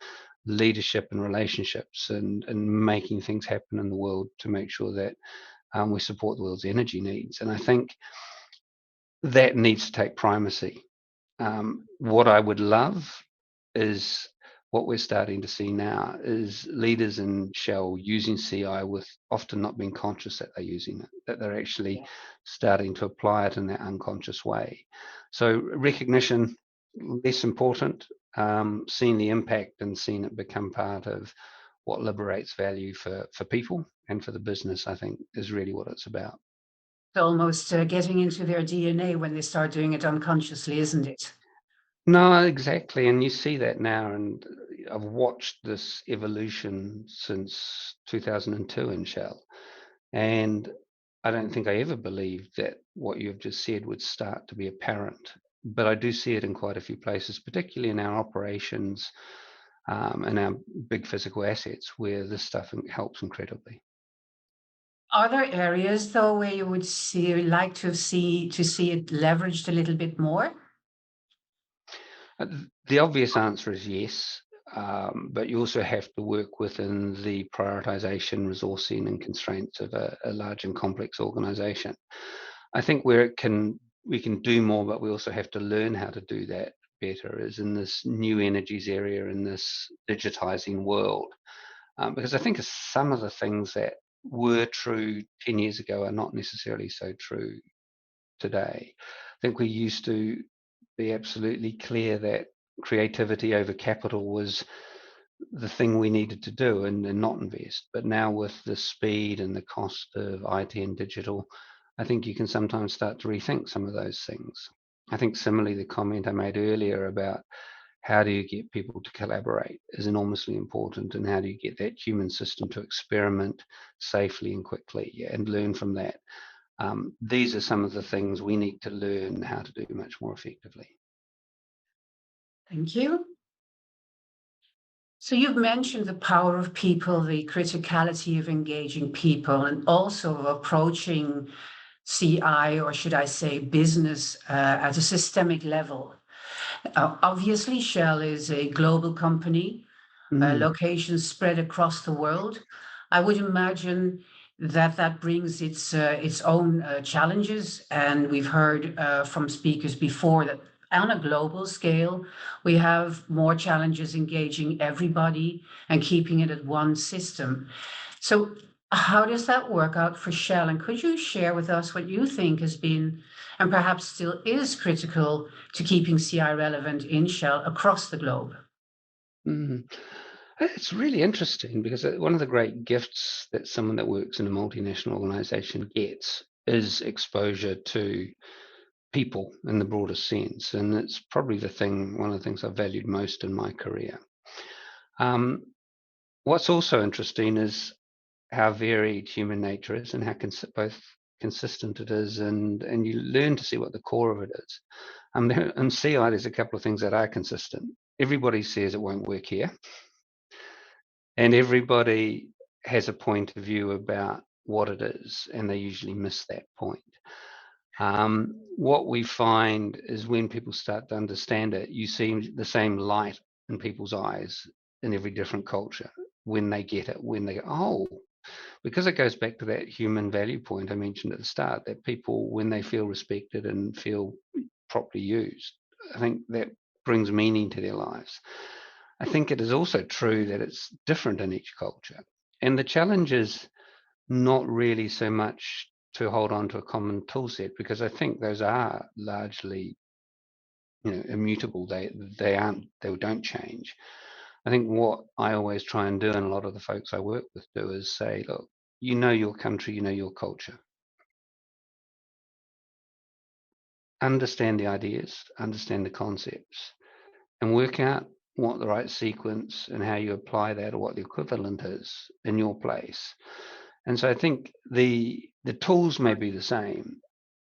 leadership and relationships and making things happen in the world to make sure that we support the world's energy needs. And I think that needs to take primacy. What I would love is what we're starting to see now is leaders in Shell using CI with often not being conscious that they're using it, that they're actually starting to apply it in that unconscious way. So recognition, less important, seeing the impact and seeing it become part of what liberates value for people and for the business, I think, is really what it's about. It's almost getting into their DNA when they start doing it unconsciously, isn't it? No, exactly. And you see that now. And I've watched this evolution since 2002 in Shell. And I don't think I ever believed that what you've just said would start to be apparent. But I do see it in quite a few places, particularly in our operations and our big physical assets, where this stuff helps incredibly. Are there areas, though, where you would like to see it leveraged a little bit more? The obvious answer is yes, but you also have to work within the prioritization, resourcing, and constraints of a large and complex organization. I think where we can do more, but we also have to learn how to do that better, is in this new energies area, in this digitizing world. Because I think some of the things that were true 10 years ago are not necessarily so true today. I think we used to be absolutely clear that creativity over capital was the thing we needed to do and not invest. But now with the speed and the cost of IT and digital, I think you can sometimes start to rethink some of those things. I think similarly, the comment I made earlier about how do you get people to collaborate is enormously important, and how do you get that human system to experiment safely and quickly and learn from that. These are some of the things we need to learn how to do much more effectively. Thank you. So you've mentioned the power of people, the criticality of engaging people, and also of approaching CI, or should I say business, at a systemic level. Obviously, Shell is a global company, locations spread across the world. I would imagine that brings its own challenges, and we've heard from speakers before that on a global scale, we have more challenges engaging everybody and keeping it at one system. So how does that work out for Shell? And could you share with us what you think has been, and perhaps still is, critical to keeping CI relevant in Shell across the globe? It's really interesting, because one of the great gifts that someone that works in a multinational organization gets is exposure to people in the broadest sense. And it's probably one of the things I've valued most in my career. What's also interesting is how varied human nature is, and how both consistent it is, and you learn to see what the core of it is. In CI, there's a couple of things that are consistent. Everybody says it won't work here, and everybody has a point of view about what it is, and they usually miss that point. What we find is when people start to understand it, you see the same light in people's eyes in every different culture when they get it, when they go, oh, because it goes back to that human value point I mentioned at the start, that people, when they feel respected and feel properly used, I think that brings meaning to their lives. I think it is also true that it's different in each culture. And the challenge is not really so much to hold on to a common tool set, because I think those are largely, immutable. They don't change. I think what I always try and do, and a lot of the folks I work with do, is say, look, you know your country, you know your culture. Understand the ideas, understand the concepts, and work out what the right sequence and how you apply that, or what the equivalent is in your place. And so I think the tools may be the same,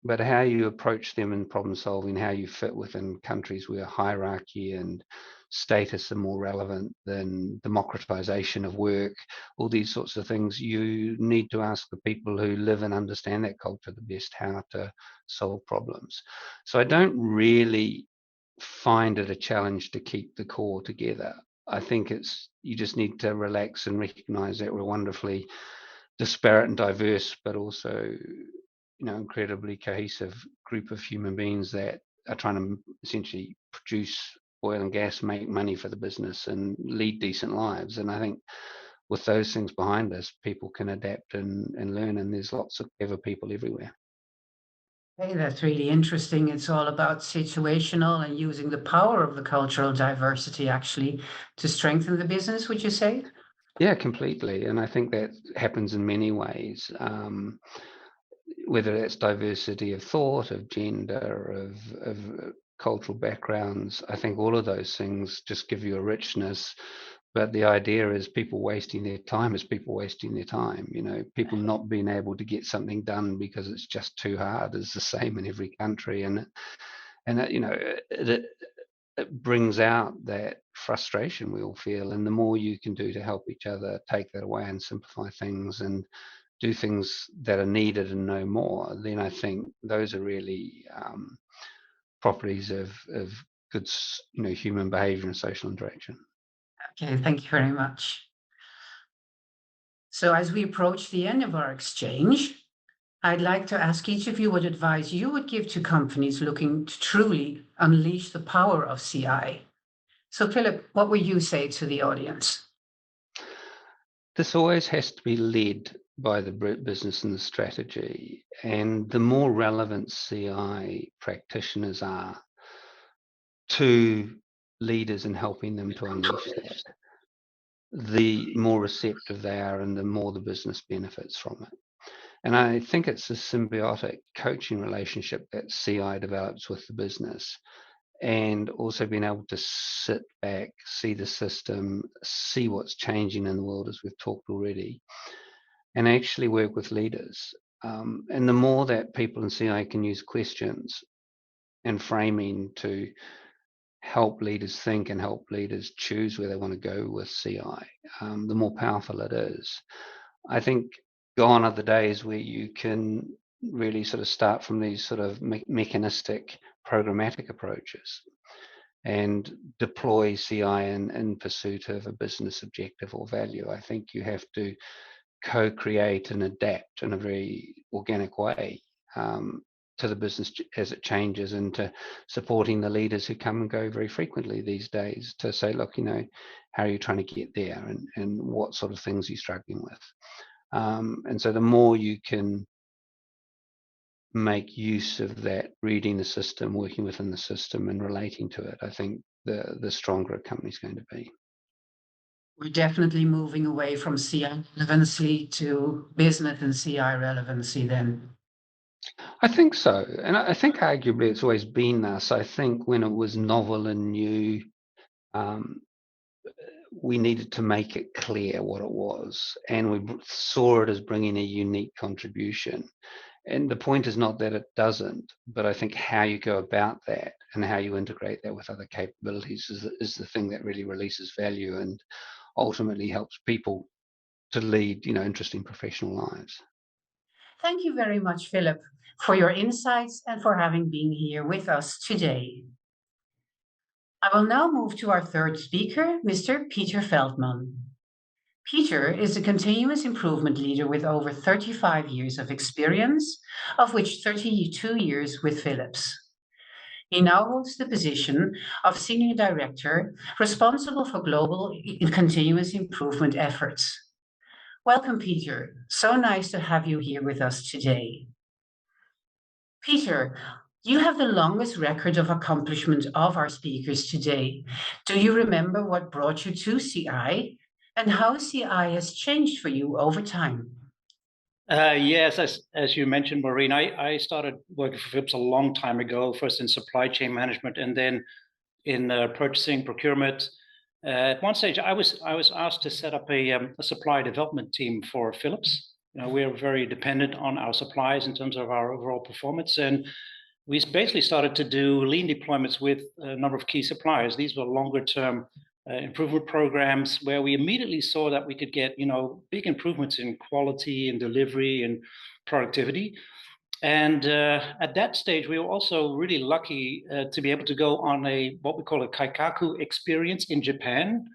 but how you approach them in problem solving, how you fit within countries where hierarchy and status are more relevant than democratization of work, all these sorts of things, you need to ask the people who live and understand that culture the best how to solve problems. So I don't really find it a challenge to keep the core together. I think you just need to relax and recognize that we're wonderfully disparate and diverse, but also incredibly cohesive group of human beings that are trying to essentially produce oil and gas, make money for the business, and lead decent lives. And I think with those things behind us, people can adapt and learn, and there's lots of clever people everywhere. Hey, that's really interesting. It's all about situational and using the power of the cultural diversity actually to strengthen the business, would you say? Yeah, completely. And I think that happens in many ways, whether that's diversity of thought, of gender, of cultural backgrounds. I think all of those things just give you a richness. But the idea is people wasting their time is people wasting their time. People not being able to get something done because it's just too hard is the same in every country. And it brings out that frustration we all feel. And the more you can do to help each other take that away and simplify things and do things that are needed and no more, then I think those are really properties of good, human behavior and social interaction. Okay, thank you very much. So as we approach the end of our exchange, I'd like to ask each of you what advice you would give to companies looking to truly unleash the power of CI. So Philip, what would you say to the audience? This always has to be led by the business and the strategy. And the more relevant CI practitioners are to leaders and helping them to unleash that, the more receptive they are and the more the business benefits from it. And I think it's a symbiotic coaching relationship that CI develops with the business, and also being able to sit back, see the system, see what's changing in the world, as we've talked already, and actually work with leaders. And the more that people in CI can use questions and framing to help leaders think and help leaders choose where they want to go with CI, the more powerful it is. I think gone are the days where you can really sort of start from these sort of mechanistic, programmatic approaches and deploy CI in pursuit of a business objective or value. I think you have to co-create and adapt in a very organic way to the business as it changes, and to supporting the leaders who come and go very frequently these days to say, look, how are you trying to get there, and what sort of things are you struggling with? And so the more you can make use of that, reading the system, working within the system and relating to it, I think the stronger a company's going to be. We're definitely moving away from CI relevancy to business and CI relevancy then. I think so. And I think arguably it's always been this. I think when it was novel and new, we needed to make it clear what it was, and we saw it as bringing a unique contribution. And the point is not that it doesn't, but I think how you go about that and how you integrate that with other capabilities is the thing that really releases value and ultimately helps people to lead, interesting professional lives. Thank you very much, Philip, for your insights and for having been here with us today. I will now move to our third speaker, Mr. Peter Veltman. Peter is a continuous improvement leader with over 35 years of experience, of which 32 years with Phillips. He now holds the position of Senior Director, responsible for global continuous improvement efforts. Welcome, Peter. So nice to have you here with us today. Peter, you have the longest record of accomplishment of our speakers today. Do you remember what brought you to CI and how CI has changed for you over time? Yes, as you mentioned, Maureen, I started working for Phillips a long time ago, first in supply chain management and then in purchasing, procurement. At one stage, I was asked to set up a supply development team for Phillips. We're very dependent on our suppliers in terms of our overall performance, and we basically started to do lean deployments with a number of key suppliers. These were longer-term improvement programs where we immediately saw that we could get, big improvements in quality and delivery and productivity. And at that stage, we were also really lucky to be able to go on what we call a Kaikaku experience in Japan.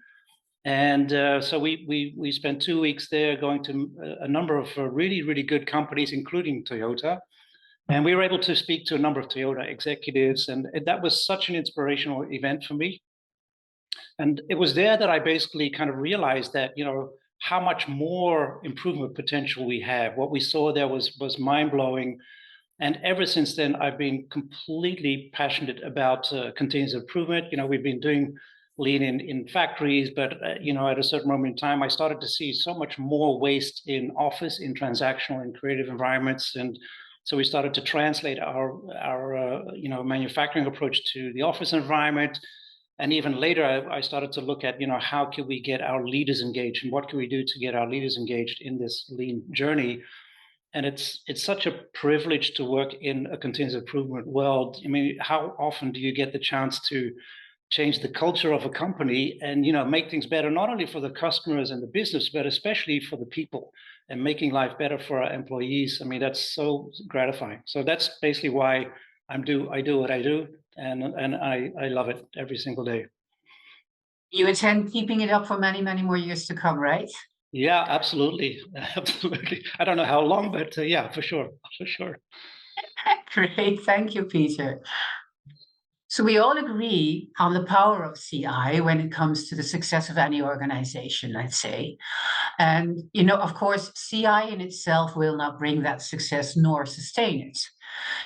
And so we spent 2 weeks there going to a number of really, really good companies, including Toyota. And we were able to speak to a number of Toyota executives, and that was such an inspirational event for me. And it was there that I basically kind of realized that, how much more improvement potential we have. What we saw there was mind-blowing. And ever since then, I've been completely passionate about continuous improvement. We've been doing lean in factories, but at a certain moment in time, I started to see so much more waste in office, in transactional and creative environments. And so we started to translate our manufacturing approach to the office environment. And even later, I started to look at, how can we get our leaders engaged, and what can we do to get our leaders engaged in this lean journey? And it's such a privilege to work in a continuous improvement world. I mean, how often do you get the chance to change the culture of a company and make things better, not only for the customers and the business, but especially for the people, and making life better for our employees? I mean, that's so gratifying. So that's basically why I do what I do, and I love it every single day. You intend keeping it up for many, many more years to come, right? Yeah, absolutely. Absolutely. I don't know how long, but yeah, for sure. Great. Thank you, Peter. So we all agree on the power of CI when it comes to the success of any organization, let's say. And, of course, CI in itself will not bring that success nor sustain it.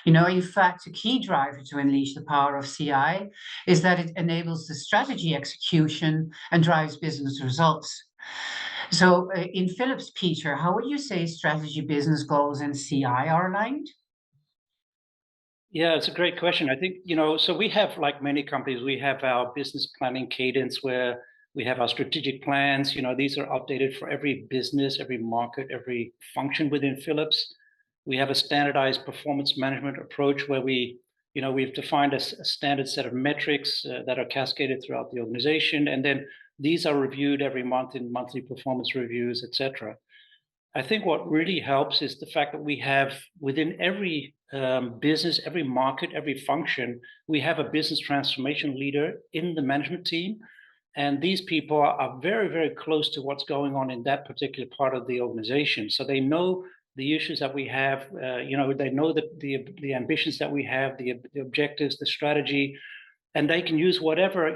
In fact, a key driver to unleash the power of CI is that it enables the strategy execution and drives business results. So in Phillips, Peter, how would you say strategy, business goals, and CI are aligned? Yeah, it's a great question. I think, so we have, like many companies, we have our business planning cadence where we have our strategic plans. These are updated for every business, every market, every function within Phillips. We have a standardized performance management approach where we've defined a standard set of metrics that are cascaded throughout the organization. And then these are reviewed every month in monthly performance reviews, etc. I think what really helps is the fact that we have within every business, every market, every function, we have a business transformation leader in the management team. And these people are very, very close to what's going on in that particular part of the organization. So they know the issues that we have, they know that the ambitions that we have, the objectives, the strategy, and they can use whatever,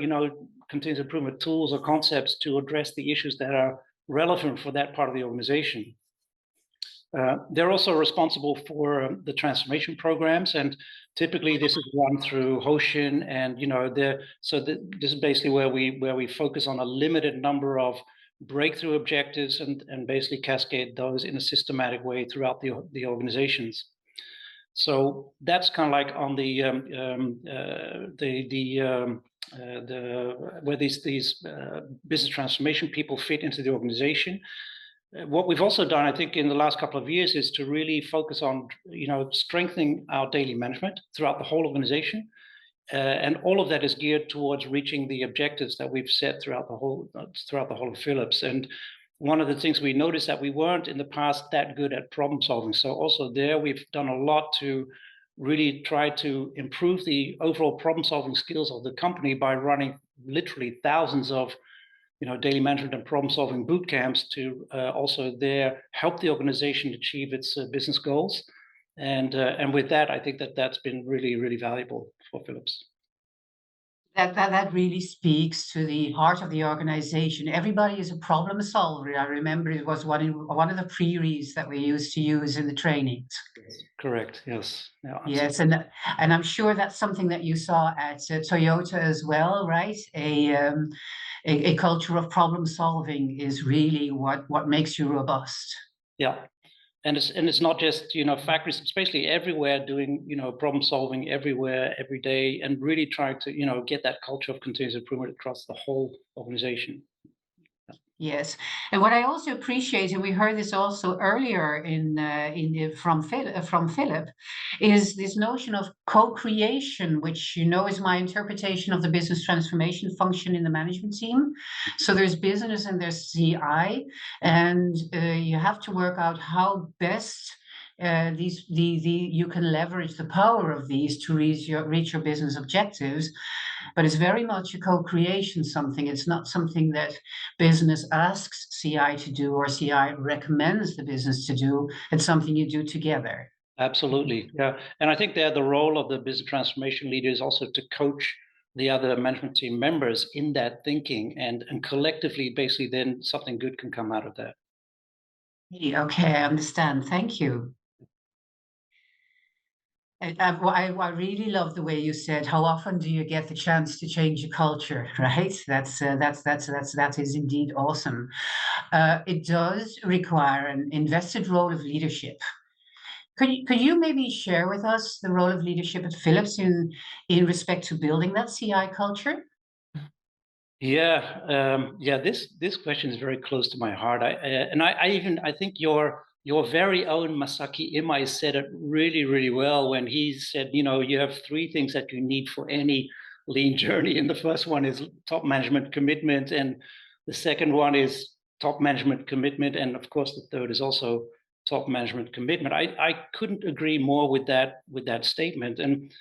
continuous improvement tools or concepts to address the issues that are relevant for that part of the organization. They're also responsible for the transformation programs, and typically this is run through Hoshin, and this is basically where we focus on a limited number of breakthrough objectives and basically cascade those in a systematic way throughout the organizations. So that's kind of like on where these business transformation people fit into the organization. What we've also done, I think, in the last couple of years is to really focus on, strengthening our daily management throughout the whole organization. And all of that is geared towards reaching the objectives that we've set throughout the whole of Phillips. And one of the things we noticed that we weren't in the past that good at problem solving. So also there, we've done a lot to really try to improve the overall problem solving skills of the company by running literally thousands of daily management and problem-solving boot camps to also there help the organization achieve its business goals. And with that, I think that's been really, really valuable for Phillips. That really speaks to the heart of the organization. Everybody is a problem solver. I remember it was one of the pre-reads that we used to use in the trainings. Correct. Yes. Yeah, yes, and I'm sure that's something that you saw at Toyota as well, right? A culture of problem solving is really what makes you robust. Yeah. And it's not just, factories, especially everywhere, doing, problem solving everywhere, every day, and really trying to, get that culture of continuous improvement across the whole organization. Yes, and what I also appreciate, and we heard this also earlier from Philip, is this notion of co-creation, which is my interpretation of the business transformation function in the management team. So there's business and there's CI, and you have to work out how best you can leverage the power of these to reach your business objectives. But it's very much a co-creation something. It's not something that business asks CI to do or CI recommends the business to do. It's something you do together. Absolutely, yeah. And I think the role of the business transformation leader is also to coach the other management team members in that thinking, and collectively, basically, then something good can come out of that. Okay, I understand. Thank you. I really love the way you said, how often do you get the chance to change a culture, right? That is indeed awesome. It does require an invested role of leadership. Could you maybe share with us the role of leadership at Philips in respect to building that CI culture? Yeah. This question is very close to my heart. I think your very own Masaki Imai said it really well when he said, you have three things that you need for any lean journey, and the first one is top management commitment, and the second one is top management commitment, and of course the third is also top management commitment. I couldn't agree more with that statement. And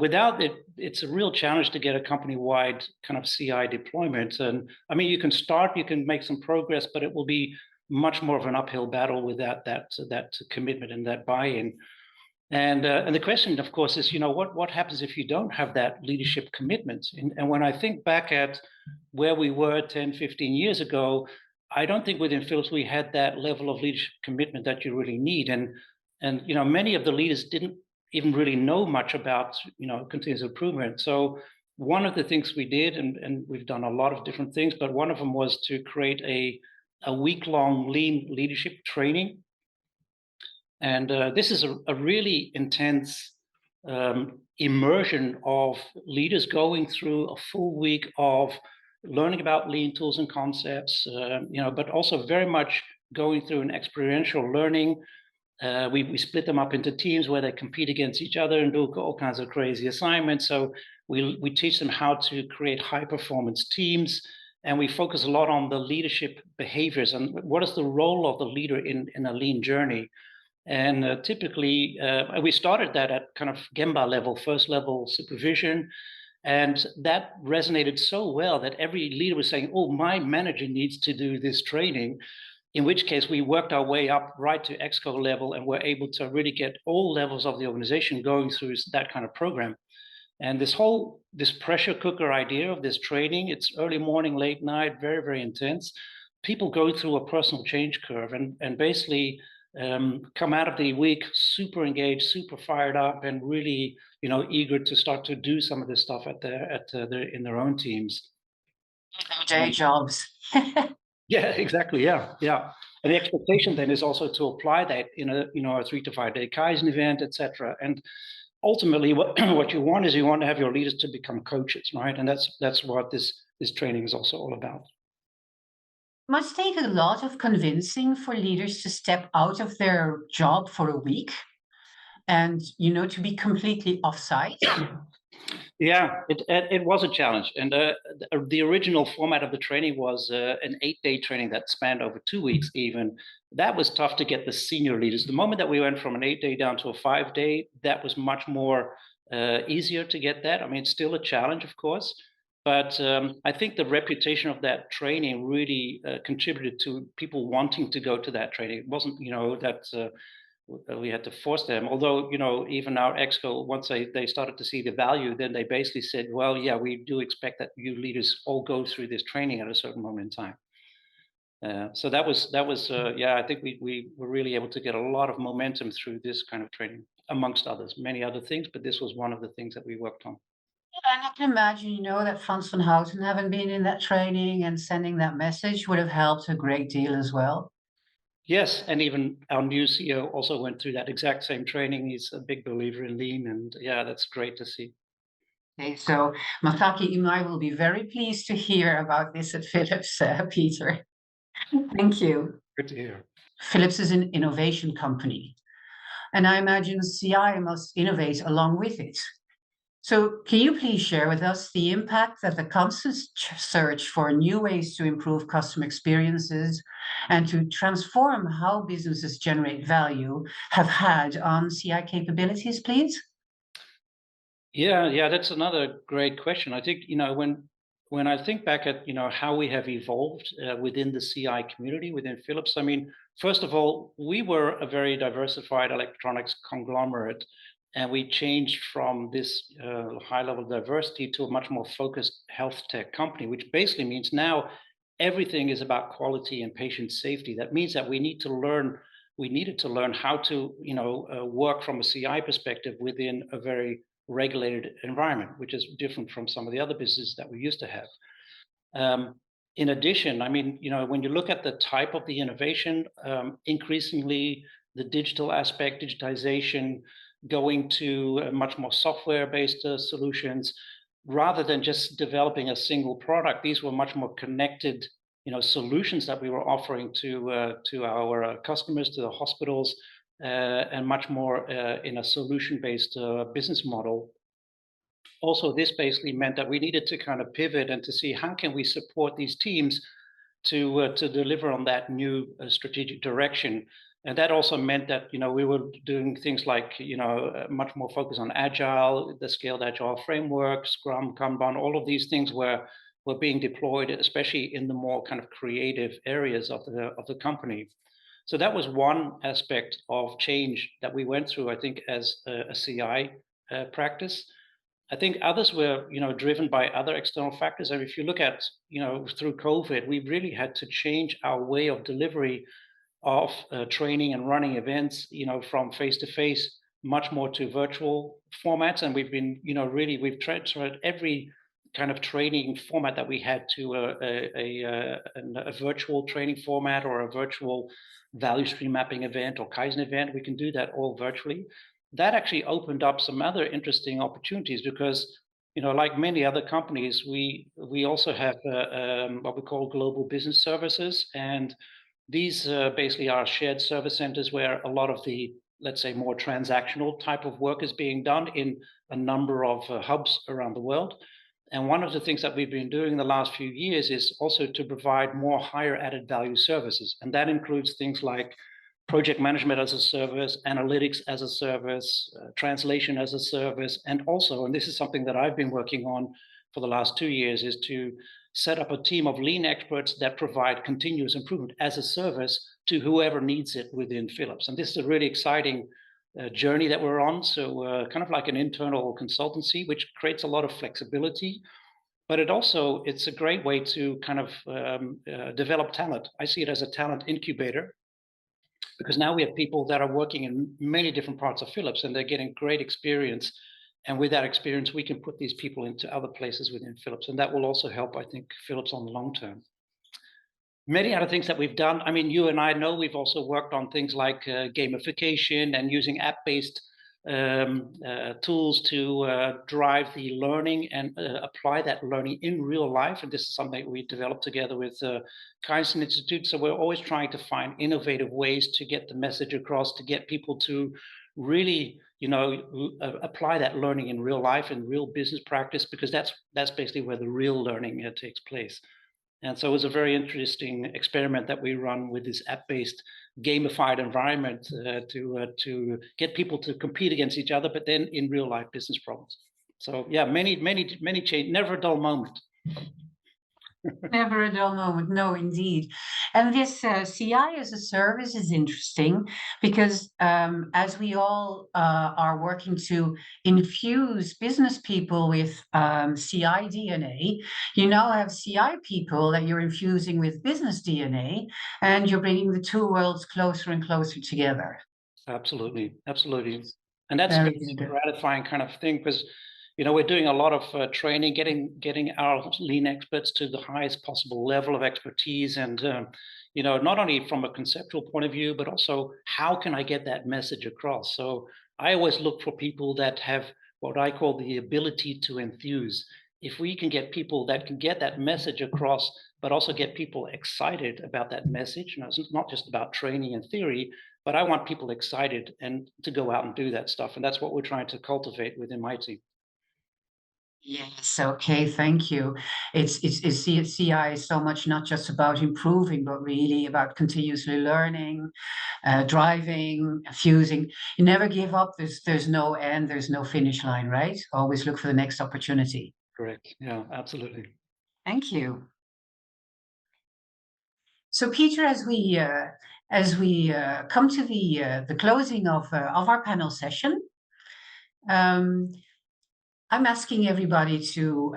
without it, it's a real challenge to get a company-wide kind of CI deployment. And I mean, you can make some progress, but it will be much more of an uphill battle with that commitment and that buy-in. And the question, of course, is what happens if you don't have that leadership commitment? And when I think back at where we were 10, 15 years ago, I don't think within Philips we had that level of leadership commitment that you really need. And many of the leaders didn't even really know much about continuous improvement. So one of the things we did, and we've done a lot of different things, but one of them was to create a week-long lean leadership training. And this is a really intense immersion of leaders going through a full week of learning about lean tools and concepts, but also very much going through an experiential learning. We split them up into teams where they compete against each other and do all kinds of crazy assignments. So we teach them how to create high performance teams, and we focus a lot on the leadership behaviors and what is the role of the leader in a lean journey. And typically, we started that at kind of Gemba level, first level supervision. And that resonated so well that every leader was saying, oh, my manager needs to do this training. In which case, we worked our way up right to Exco level and were able to really get all levels of the organization going through that kind of program. And this pressure cooker idea of this training, it's early morning, late night, very, very intense. People go through a personal change curve and basically come out of the week super engaged, super fired up, and really eager to start to do some of this stuff in their own teams. Day jobs. Yeah, exactly. Yeah. And the expectation then is also to apply that in a 3 to 5 day Kaizen event, etc. And ultimately, what you want is to have your leaders to become coaches, right? And that's what this training is also all about. Must take a lot of convincing for leaders to step out of their job for a week and to be completely offsite. Yeah, it was a challenge. And the original format of the training was an 8-day training that spanned over 2 weeks even. That was tough to get the senior leaders. The moment that we went from an 8-day down to a 5-day, that was much more easier to get that. I mean, it's still a challenge, of course. But I think the reputation of that training really contributed to people wanting to go to that training. It wasn't, that we had to force them. Although, even our Exco, once they started to see the value, then they basically said, well, yeah, we do expect that you leaders all go through this training at a certain moment in time. So that was I think we were really able to get a lot of momentum through this kind of training, amongst others, many other things, but this was one of the things that we worked on. And I can imagine, that Frans van Houten having been in that training and sending that message would have helped a great deal as well. Yes, and even our new CEO also went through that exact same training. He's a big believer in lean, and yeah, that's great to see. Okay, so Masaki Imai will be very pleased to hear about this at Philips, Peter. Thank you. Good to hear. Philips is an innovation company, and I imagine CI must innovate along with it. So can you please share with us the impact that the constant search for new ways to improve customer experiences and to transform how businesses generate value have had on CI capabilities, please? Yeah, that's another great question. I think, when I think back at, how we have evolved within the CI community, within Philips, I mean, First of all, we were a very diversified electronics conglomerate, and we changed from this high-level diversity to a much more focused health tech company, which basically means now everything is about quality and patient safety. That means that we needed to learn how to, work from a CI perspective within a very regulated environment, which is different from some of the other businesses that we used to have. In addition, I mean, when you look at the type of the innovation, increasingly the digital aspect, digitization, going to much more software-based solutions, rather than just developing a single product. These were much more connected, solutions that we were offering to our customers, to the hospitals, and much more in a solution-based business model. Also, this basically meant that we needed to kind of pivot and to see how can we support these teams to deliver on that new strategic direction. And that also meant that we were doing things like much more focus on agile, the scaled agile framework, Scrum, Kanban. All of these things were being deployed, especially in the more kind of creative areas of the company. So that was one aspect of change that we went through, I think, as a CI practice. I think others were, driven by other external factors. And if you look at, through COVID, we really had to change our way of delivery of training and running events, from face-to-face much more to virtual formats. And we've been, we've transferred every kind of training format that we had to a virtual training format or a virtual value stream mapping event or Kaizen event. We can do that all virtually. That actually opened up some other interesting opportunities because, like many other companies, we also have what we call global business services. And these basically are shared service centers where a lot of the, let's say, more transactional type of work is being done in a number of hubs around the world. And one of the things that we've been doing in the last few years is also to provide more higher added value services. And that includes things like project management as a service, analytics as a service, translation as a service, and also, and this is something that I've been working on for the last 2 years, is to set up a team of lean experts that provide continuous improvement as a service to whoever needs it within Phillips. And this is a really exciting journey that we're on. So kind of like an internal consultancy, which creates a lot of flexibility, but it's a great way to kind of develop talent. I see it as a talent incubator, because now we have people that are working in many different parts of Phillips and they're getting great experience. And with that experience, we can put these people into other places within Phillips. And that will also help, I think, Phillips on the long term. Many other things that we've done. I mean, you and I know we've also worked on things like gamification and using app-based tools to drive the learning and apply that learning in real life. And this is something we developed together with Kaizen Institute. So we're always trying to find innovative ways to get the message across, to get people to really, apply that learning in real life and real business practice, because that's basically where the real learning takes place. And so it was a very interesting experiment that we run with this app-based gamified environment to get people to compete against each other, but then in real life business problems. So yeah, many change, never a dull moment. Never a dull moment. No, indeed. And this CI as a service is interesting because as we all are working to infuse business people with CI DNA, you now have CI people that you're infusing with business DNA, and you're bringing the two worlds closer and closer together. Absolutely. And that's a gratifying kind of thing, because we're doing a lot of training, getting our lean experts to the highest possible level of expertise, and not only from a conceptual point of view, but also how can I get that message across? So I always look for people that have what I call the ability to enthuse. If we can get people that can get that message across, but also get people excited about that message, it's not just about training and theory, but I want people excited and to go out and do that stuff. And that's what we're trying to cultivate within my team. Yes, okay, thank you. It's CI is so much not just about improving, but really about continuously learning, driving, fusing. You never give up. There's no end, there's no finish line, right? Always look for the next opportunity. Correct. Yeah, absolutely. Thank you. So Peter, as we as we come to the closing of our panel session, I'm asking everybody to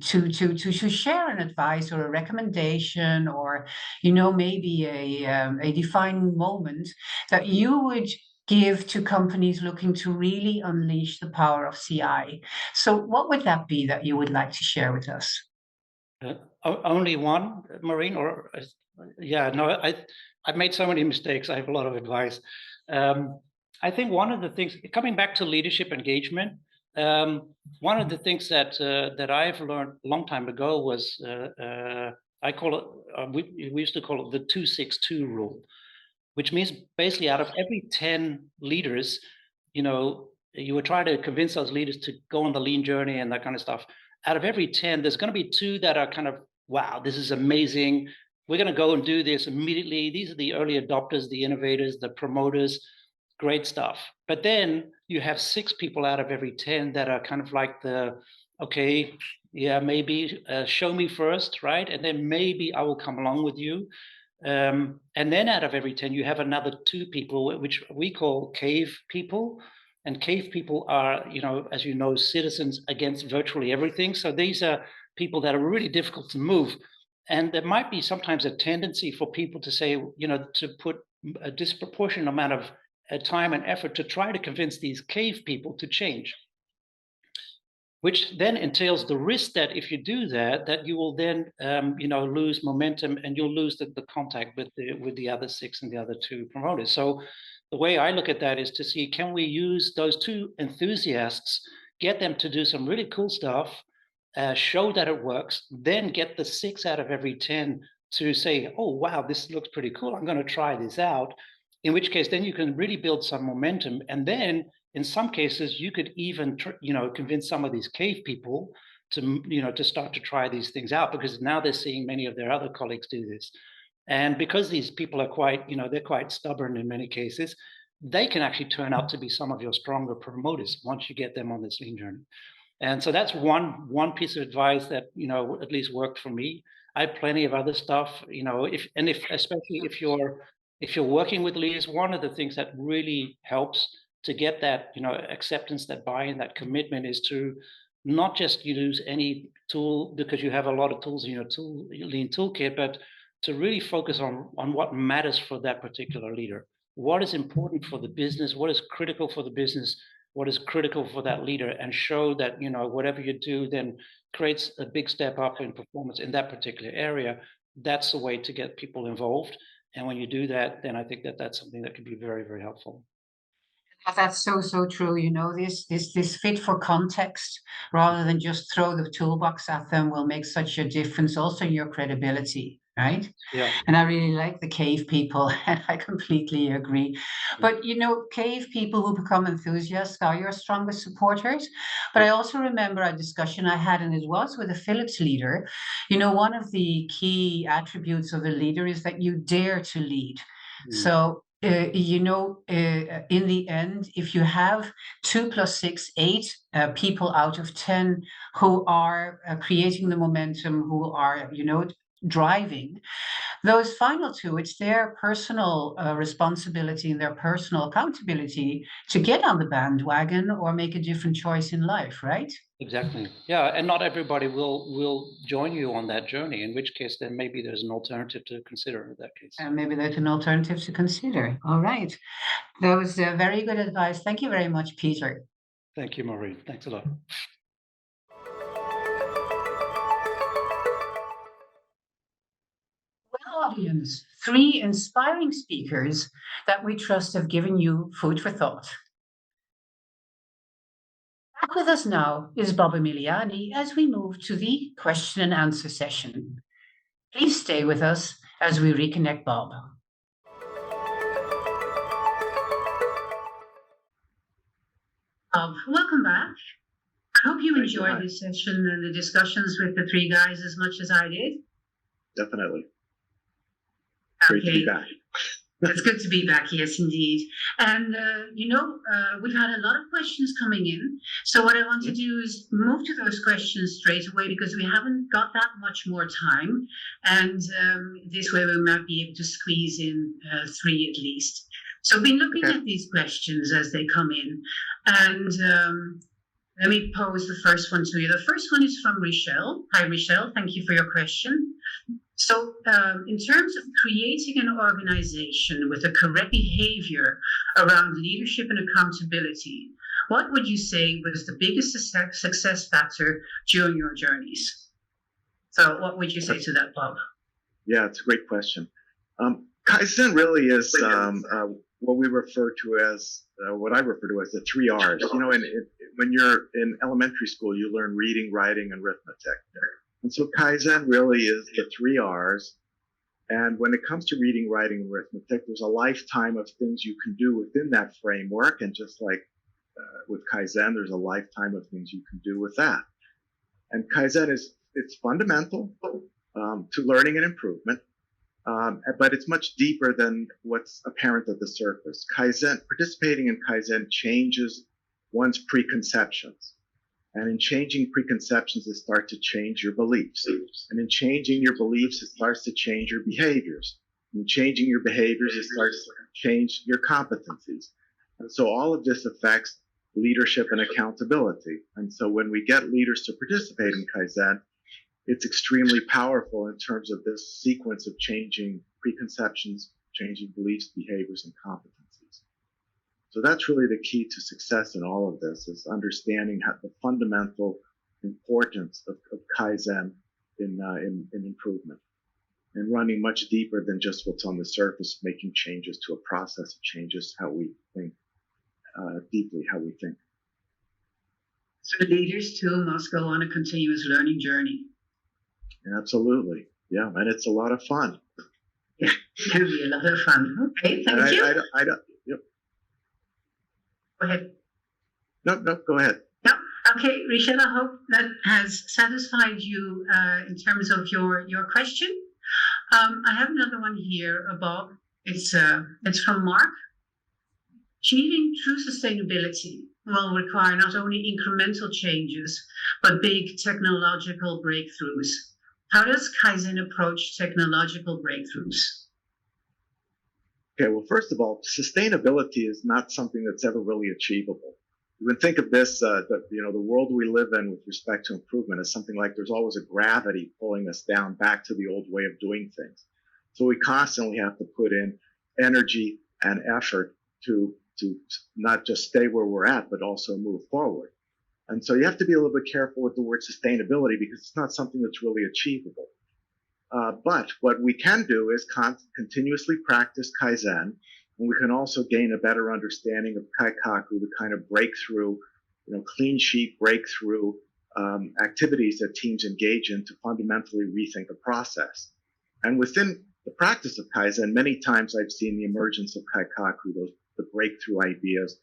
share an advice or a recommendation, or maybe a defining moment that you would give to companies looking to really unleash the power of CI. So, what would that be that you would like to share with us? Only one, Maureen, or yeah, no, I've made so many mistakes. I have a lot of advice. I think one of the things, coming back to leadership engagement, one of the things that I've learned a long time ago was I call it we used to call it the 262 rule, which means basically out of every 10 leaders, you would try to convince those leaders to go on the lean journey and that kind of stuff. Out of every 10, there's going to be 2 that are kind of, wow, this is amazing. We're going to go and do this immediately. These are the early adopters, the innovators, the promoters, great stuff. But then you have 6 people out of every 10 that are kind of like okay, yeah, maybe show me first, right? And then maybe I will come along with you. And then out of every 10, you have another 2 people, which we call cave people. And cave people are, as you know, citizens against virtually everything. So these are people that are really difficult to move. And there might be sometimes a tendency for people to say, to put a disproportionate amount of time and effort to try to convince these cave people to change, which then entails the risk that if you do that you will then, lose momentum, and you'll lose the contact with the other 6 and the other 2 promoters. So the way I look at that is to see, can we use those 2 enthusiasts, get them to do some really cool stuff, show that it works, then get the 6 out of every 10 to say, oh, wow, this looks pretty cool. I'm going to try this out. In which case, then you can really build some momentum. And then in some cases, you could even, convince some of these cave people to start to try these things out, because now they're seeing many of their other colleagues do this. And because these people are quite, they're quite stubborn in many cases, they can actually turn out to be some of your stronger promoters once you get them on this lean journey. And so that's one piece of advice that, at least worked for me. I have plenty of other stuff, especially if you're working with leaders, one of the things that really helps to get that, acceptance, that buy-in, that commitment, is to not just use any tool because you have a lot of tools in your lean toolkit, but to really focus on what matters for that particular leader. What is important for the business? What is critical for the business? What is critical for that leader? And show that, whatever you do then creates a big step up in performance in that particular area. That's the way to get people involved. And when you do that, then I think that's something that can be very, very helpful. That's so true. This fit for context rather than just throw the toolbox at them will make such a difference also in your credibility, right? Yeah. And I really like the cave people, and I completely agree. But cave people who become enthusiasts are your strongest supporters. But I also remember a discussion I had, and it was with a Phillips leader. One of the key attributes of a leader is that you dare to lead. So in the end, if you have 2 + 6, 8 people out of 10 who are creating the momentum, who are, driving, those final 2, it's their personal responsibility and their personal accountability to get on the bandwagon or make a different choice in life, right? Exactly. Yeah, and not everybody will join you on that journey, in which case then maybe there's an alternative to consider in that case. And maybe that's an alternative to consider. All right. That was very good advice. Thank you very much, Peter. Thank you, Maureen. Thanks a lot. Well, audience, 3 inspiring speakers that we trust have given you food for thought. Back with us now is Bob Emiliani as we move to the question and answer session. Please stay with us as we reconnect Bob. Welcome back. I hope you enjoyed this session and the discussions with the 3 guys as much as I did. Definitely. Great to be back. It's good to be back. Yes, indeed. And, we've had a lot of questions coming in. So what I want to do is move to those questions straight away because we haven't got that much more time. And this way we might be able to squeeze in 3 at least. So I've been looking at these questions as they come in. And let me pose the first one to you. The first one is from Richelle. Hi, Richelle. Thank you for your question. So in terms of creating an organization with the correct behavior around leadership and accountability, what would you say was the biggest success factor during your journeys? So what would you say to that, Bob? Yeah, it's a great question. Kaizen really is what we refer to as, what I refer to as the 3 R's. When you're in elementary school, you learn reading, writing, and arithmetic. And so Kaizen really is the 3 R's. And when it comes to reading, writing, and arithmetic, there's a lifetime of things you can do within that framework. And just like with Kaizen, there's a lifetime of things you can do with that. And Kaizen it's fundamental to learning and improvement, but it's much deeper than what's apparent at the surface. Participating in Kaizen changes one's preconceptions. And in changing preconceptions, it starts to change your beliefs. And in changing your beliefs, it starts to change your behaviors. In changing your behaviors, it starts to change your competencies. And so all of this affects leadership and accountability. And so when we get leaders to participate in Kaizen, it's extremely powerful in terms of this sequence of changing preconceptions, changing beliefs, behaviors, and competencies. So that's really the key to success in all of this, is understanding the fundamental importance of Kaizen in improvement, and running much deeper than just what's on the surface, making changes to a process that changes how we think, deeply how we think. So leaders too must go on a continuous learning journey. Absolutely. Yeah, and it's a lot of fun. Yeah, it can be a lot of fun. Okay, thank you. Yep. Go ahead. No, go ahead. No, okay, Richelle, I hope that has satisfied you in terms of your question. I have another one here, Bob. It's from Mark. Achieving true sustainability will require not only incremental changes, but big technological breakthroughs. How does Kaizen approach technological breakthroughs? Okay, well, first of all, sustainability is not something that's ever really achievable. You can think of this, the world we live in with respect to improvement as something like there's always a gravity pulling us down back to the old way of doing things. So we constantly have to put in energy and effort to not just stay where we're at, but also move forward. And so you have to be a little bit careful with the word sustainability because it's not something that's really achievable. But what we can do is continuously practice Kaizen, and we can also gain a better understanding of Kaikaku, the kind of breakthrough, clean sheet breakthrough activities that teams engage in to fundamentally rethink a process. And within the practice of Kaizen, many times I've seen the emergence of Kaikaku, the breakthrough ideas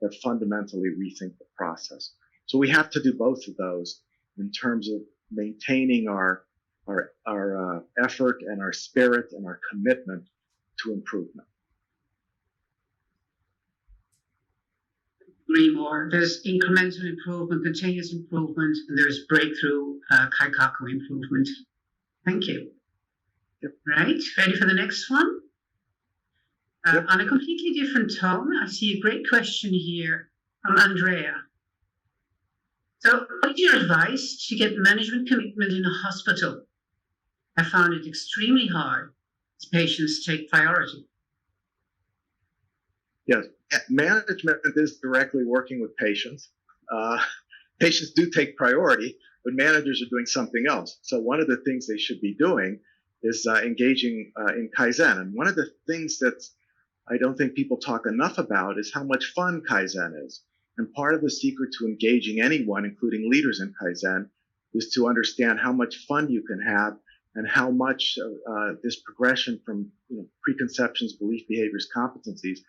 that fundamentally rethink the process. So we have to do both of those in terms of maintaining our effort and our spirit and our commitment to improvement. Agree more. There's incremental improvement, continuous improvement, and there's breakthrough Kaikaku improvement. Thank you. Yep. Right, ready for the next one? Yep. On a completely different tone, I see a great question here from Andrea. So, what is your advice to get management commitment in a hospital? I found it extremely hard as patients take priority. Yes, management is directly working with patients. Patients do take priority, but managers are doing something else. So one of the things they should be doing is engaging in Kaizen. And one of the things that I don't think people talk enough about is how much fun Kaizen is. And part of the secret to engaging anyone, including leaders in Kaizen, is to understand how much fun you can have and how much this progression from preconceptions, belief, behaviors, competencies,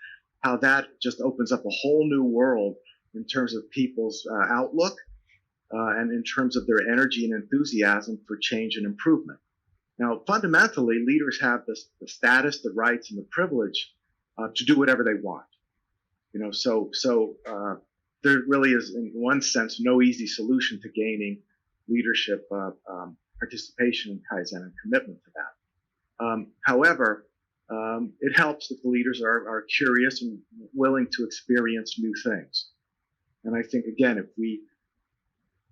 how that just opens up a whole new world in terms of people's outlook and in terms of their energy and enthusiasm for change and improvement. Now, fundamentally, leaders have the status, the rights, and the privilege to do whatever they want. So there really is, in one sense, no easy solution to gaining leadership participation in Kaizen and commitment to that. However, it helps that the leaders are curious and willing to experience new things. And I think, again, if we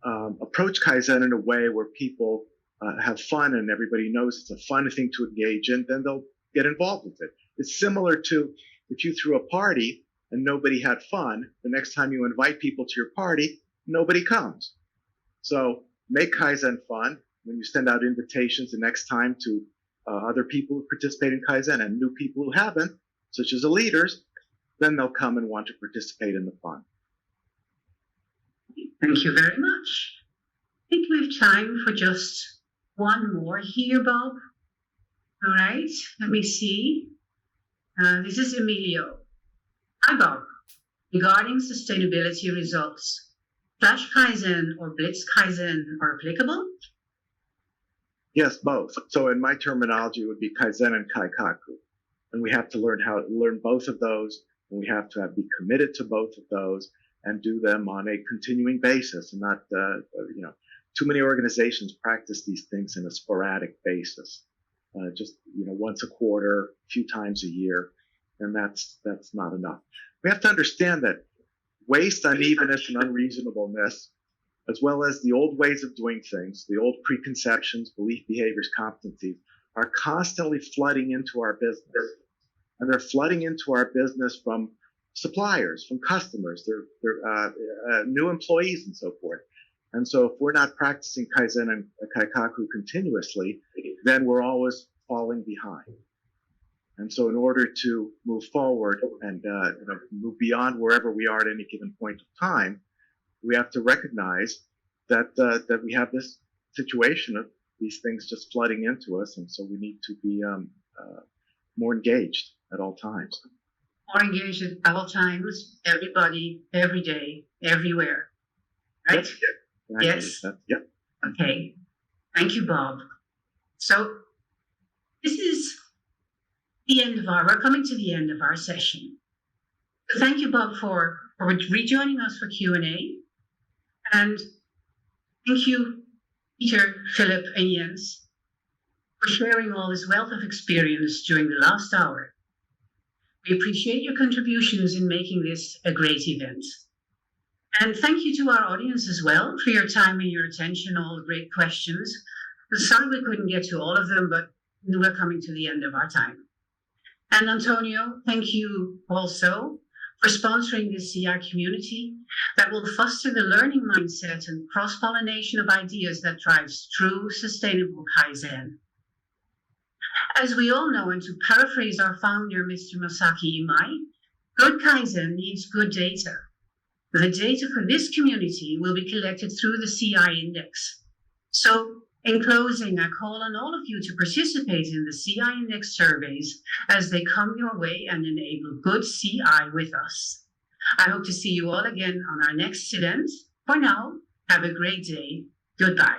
approach Kaizen in a way where people have fun and everybody knows it's a fun thing to engage in, then they'll get involved with it. It's similar to if you threw a party and nobody had fun, the next time you invite people to your party, nobody comes. So make Kaizen fun. When you send out invitations the next time to other people who participate in Kaizen and new people who haven't, such as the leaders, then they'll come and want to participate in the fun. Thank you very much. I think we have time for just one more here, Bob. All right, let me see. This is Emilio. Hi, Bob. Regarding sustainability results, Flash Kaizen or Blitz Kaizen are applicable? Yes, both. So in my terminology, it would be Kaizen and Kaikaku. And we have to learn both of those, and we have to be committed to both of those and do them on a continuing basis, and not, too many organizations practice these things in a sporadic basis, just once a quarter, a few times a year, and that's not enough. We have to understand that waste, unevenness, and unreasonableness, as well as the old ways of doing things, the old preconceptions, belief, behaviors, competencies, are constantly flooding into our business, and they're flooding into our business from suppliers, from customers, they're new employees, and so forth. And so if we're not practicing Kaizen and Kaikaku continuously, then we're always falling behind. And so in order to move forward and move beyond wherever we are at any given point of time, we have to recognize that we have this situation of these things just flooding into us, and so we need to be more engaged at all times. More engaged at all times, everybody, every day, everywhere. Right? Yes. Yep. Okay. Thank you, Bob. So this is the end of we're coming to the end of our session. So thank you, Bob, for rejoining us for Q&A. And thank you, Peter, Philip, and Jens, for sharing all this wealth of experience during the last hour. We appreciate your contributions in making this a great event. And thank you to our audience as well for your time and your attention, all the great questions. I'm sorry we couldn't get to all of them, but we're coming to the end of our time. And Antonio, thank you also for sponsoring this CR community that will foster the learning mindset and cross-pollination of ideas that drives true sustainable Kaizen. As we all know, and to paraphrase our founder, Mr. Masaki Imai, good Kaizen needs good data. The data for this community will be collected through the CI index. So, in closing, I call on all of you to participate in the CI index surveys as they come your way and enable good CI with us. I hope to see you all again on our next event. For now, have a great day. Goodbye.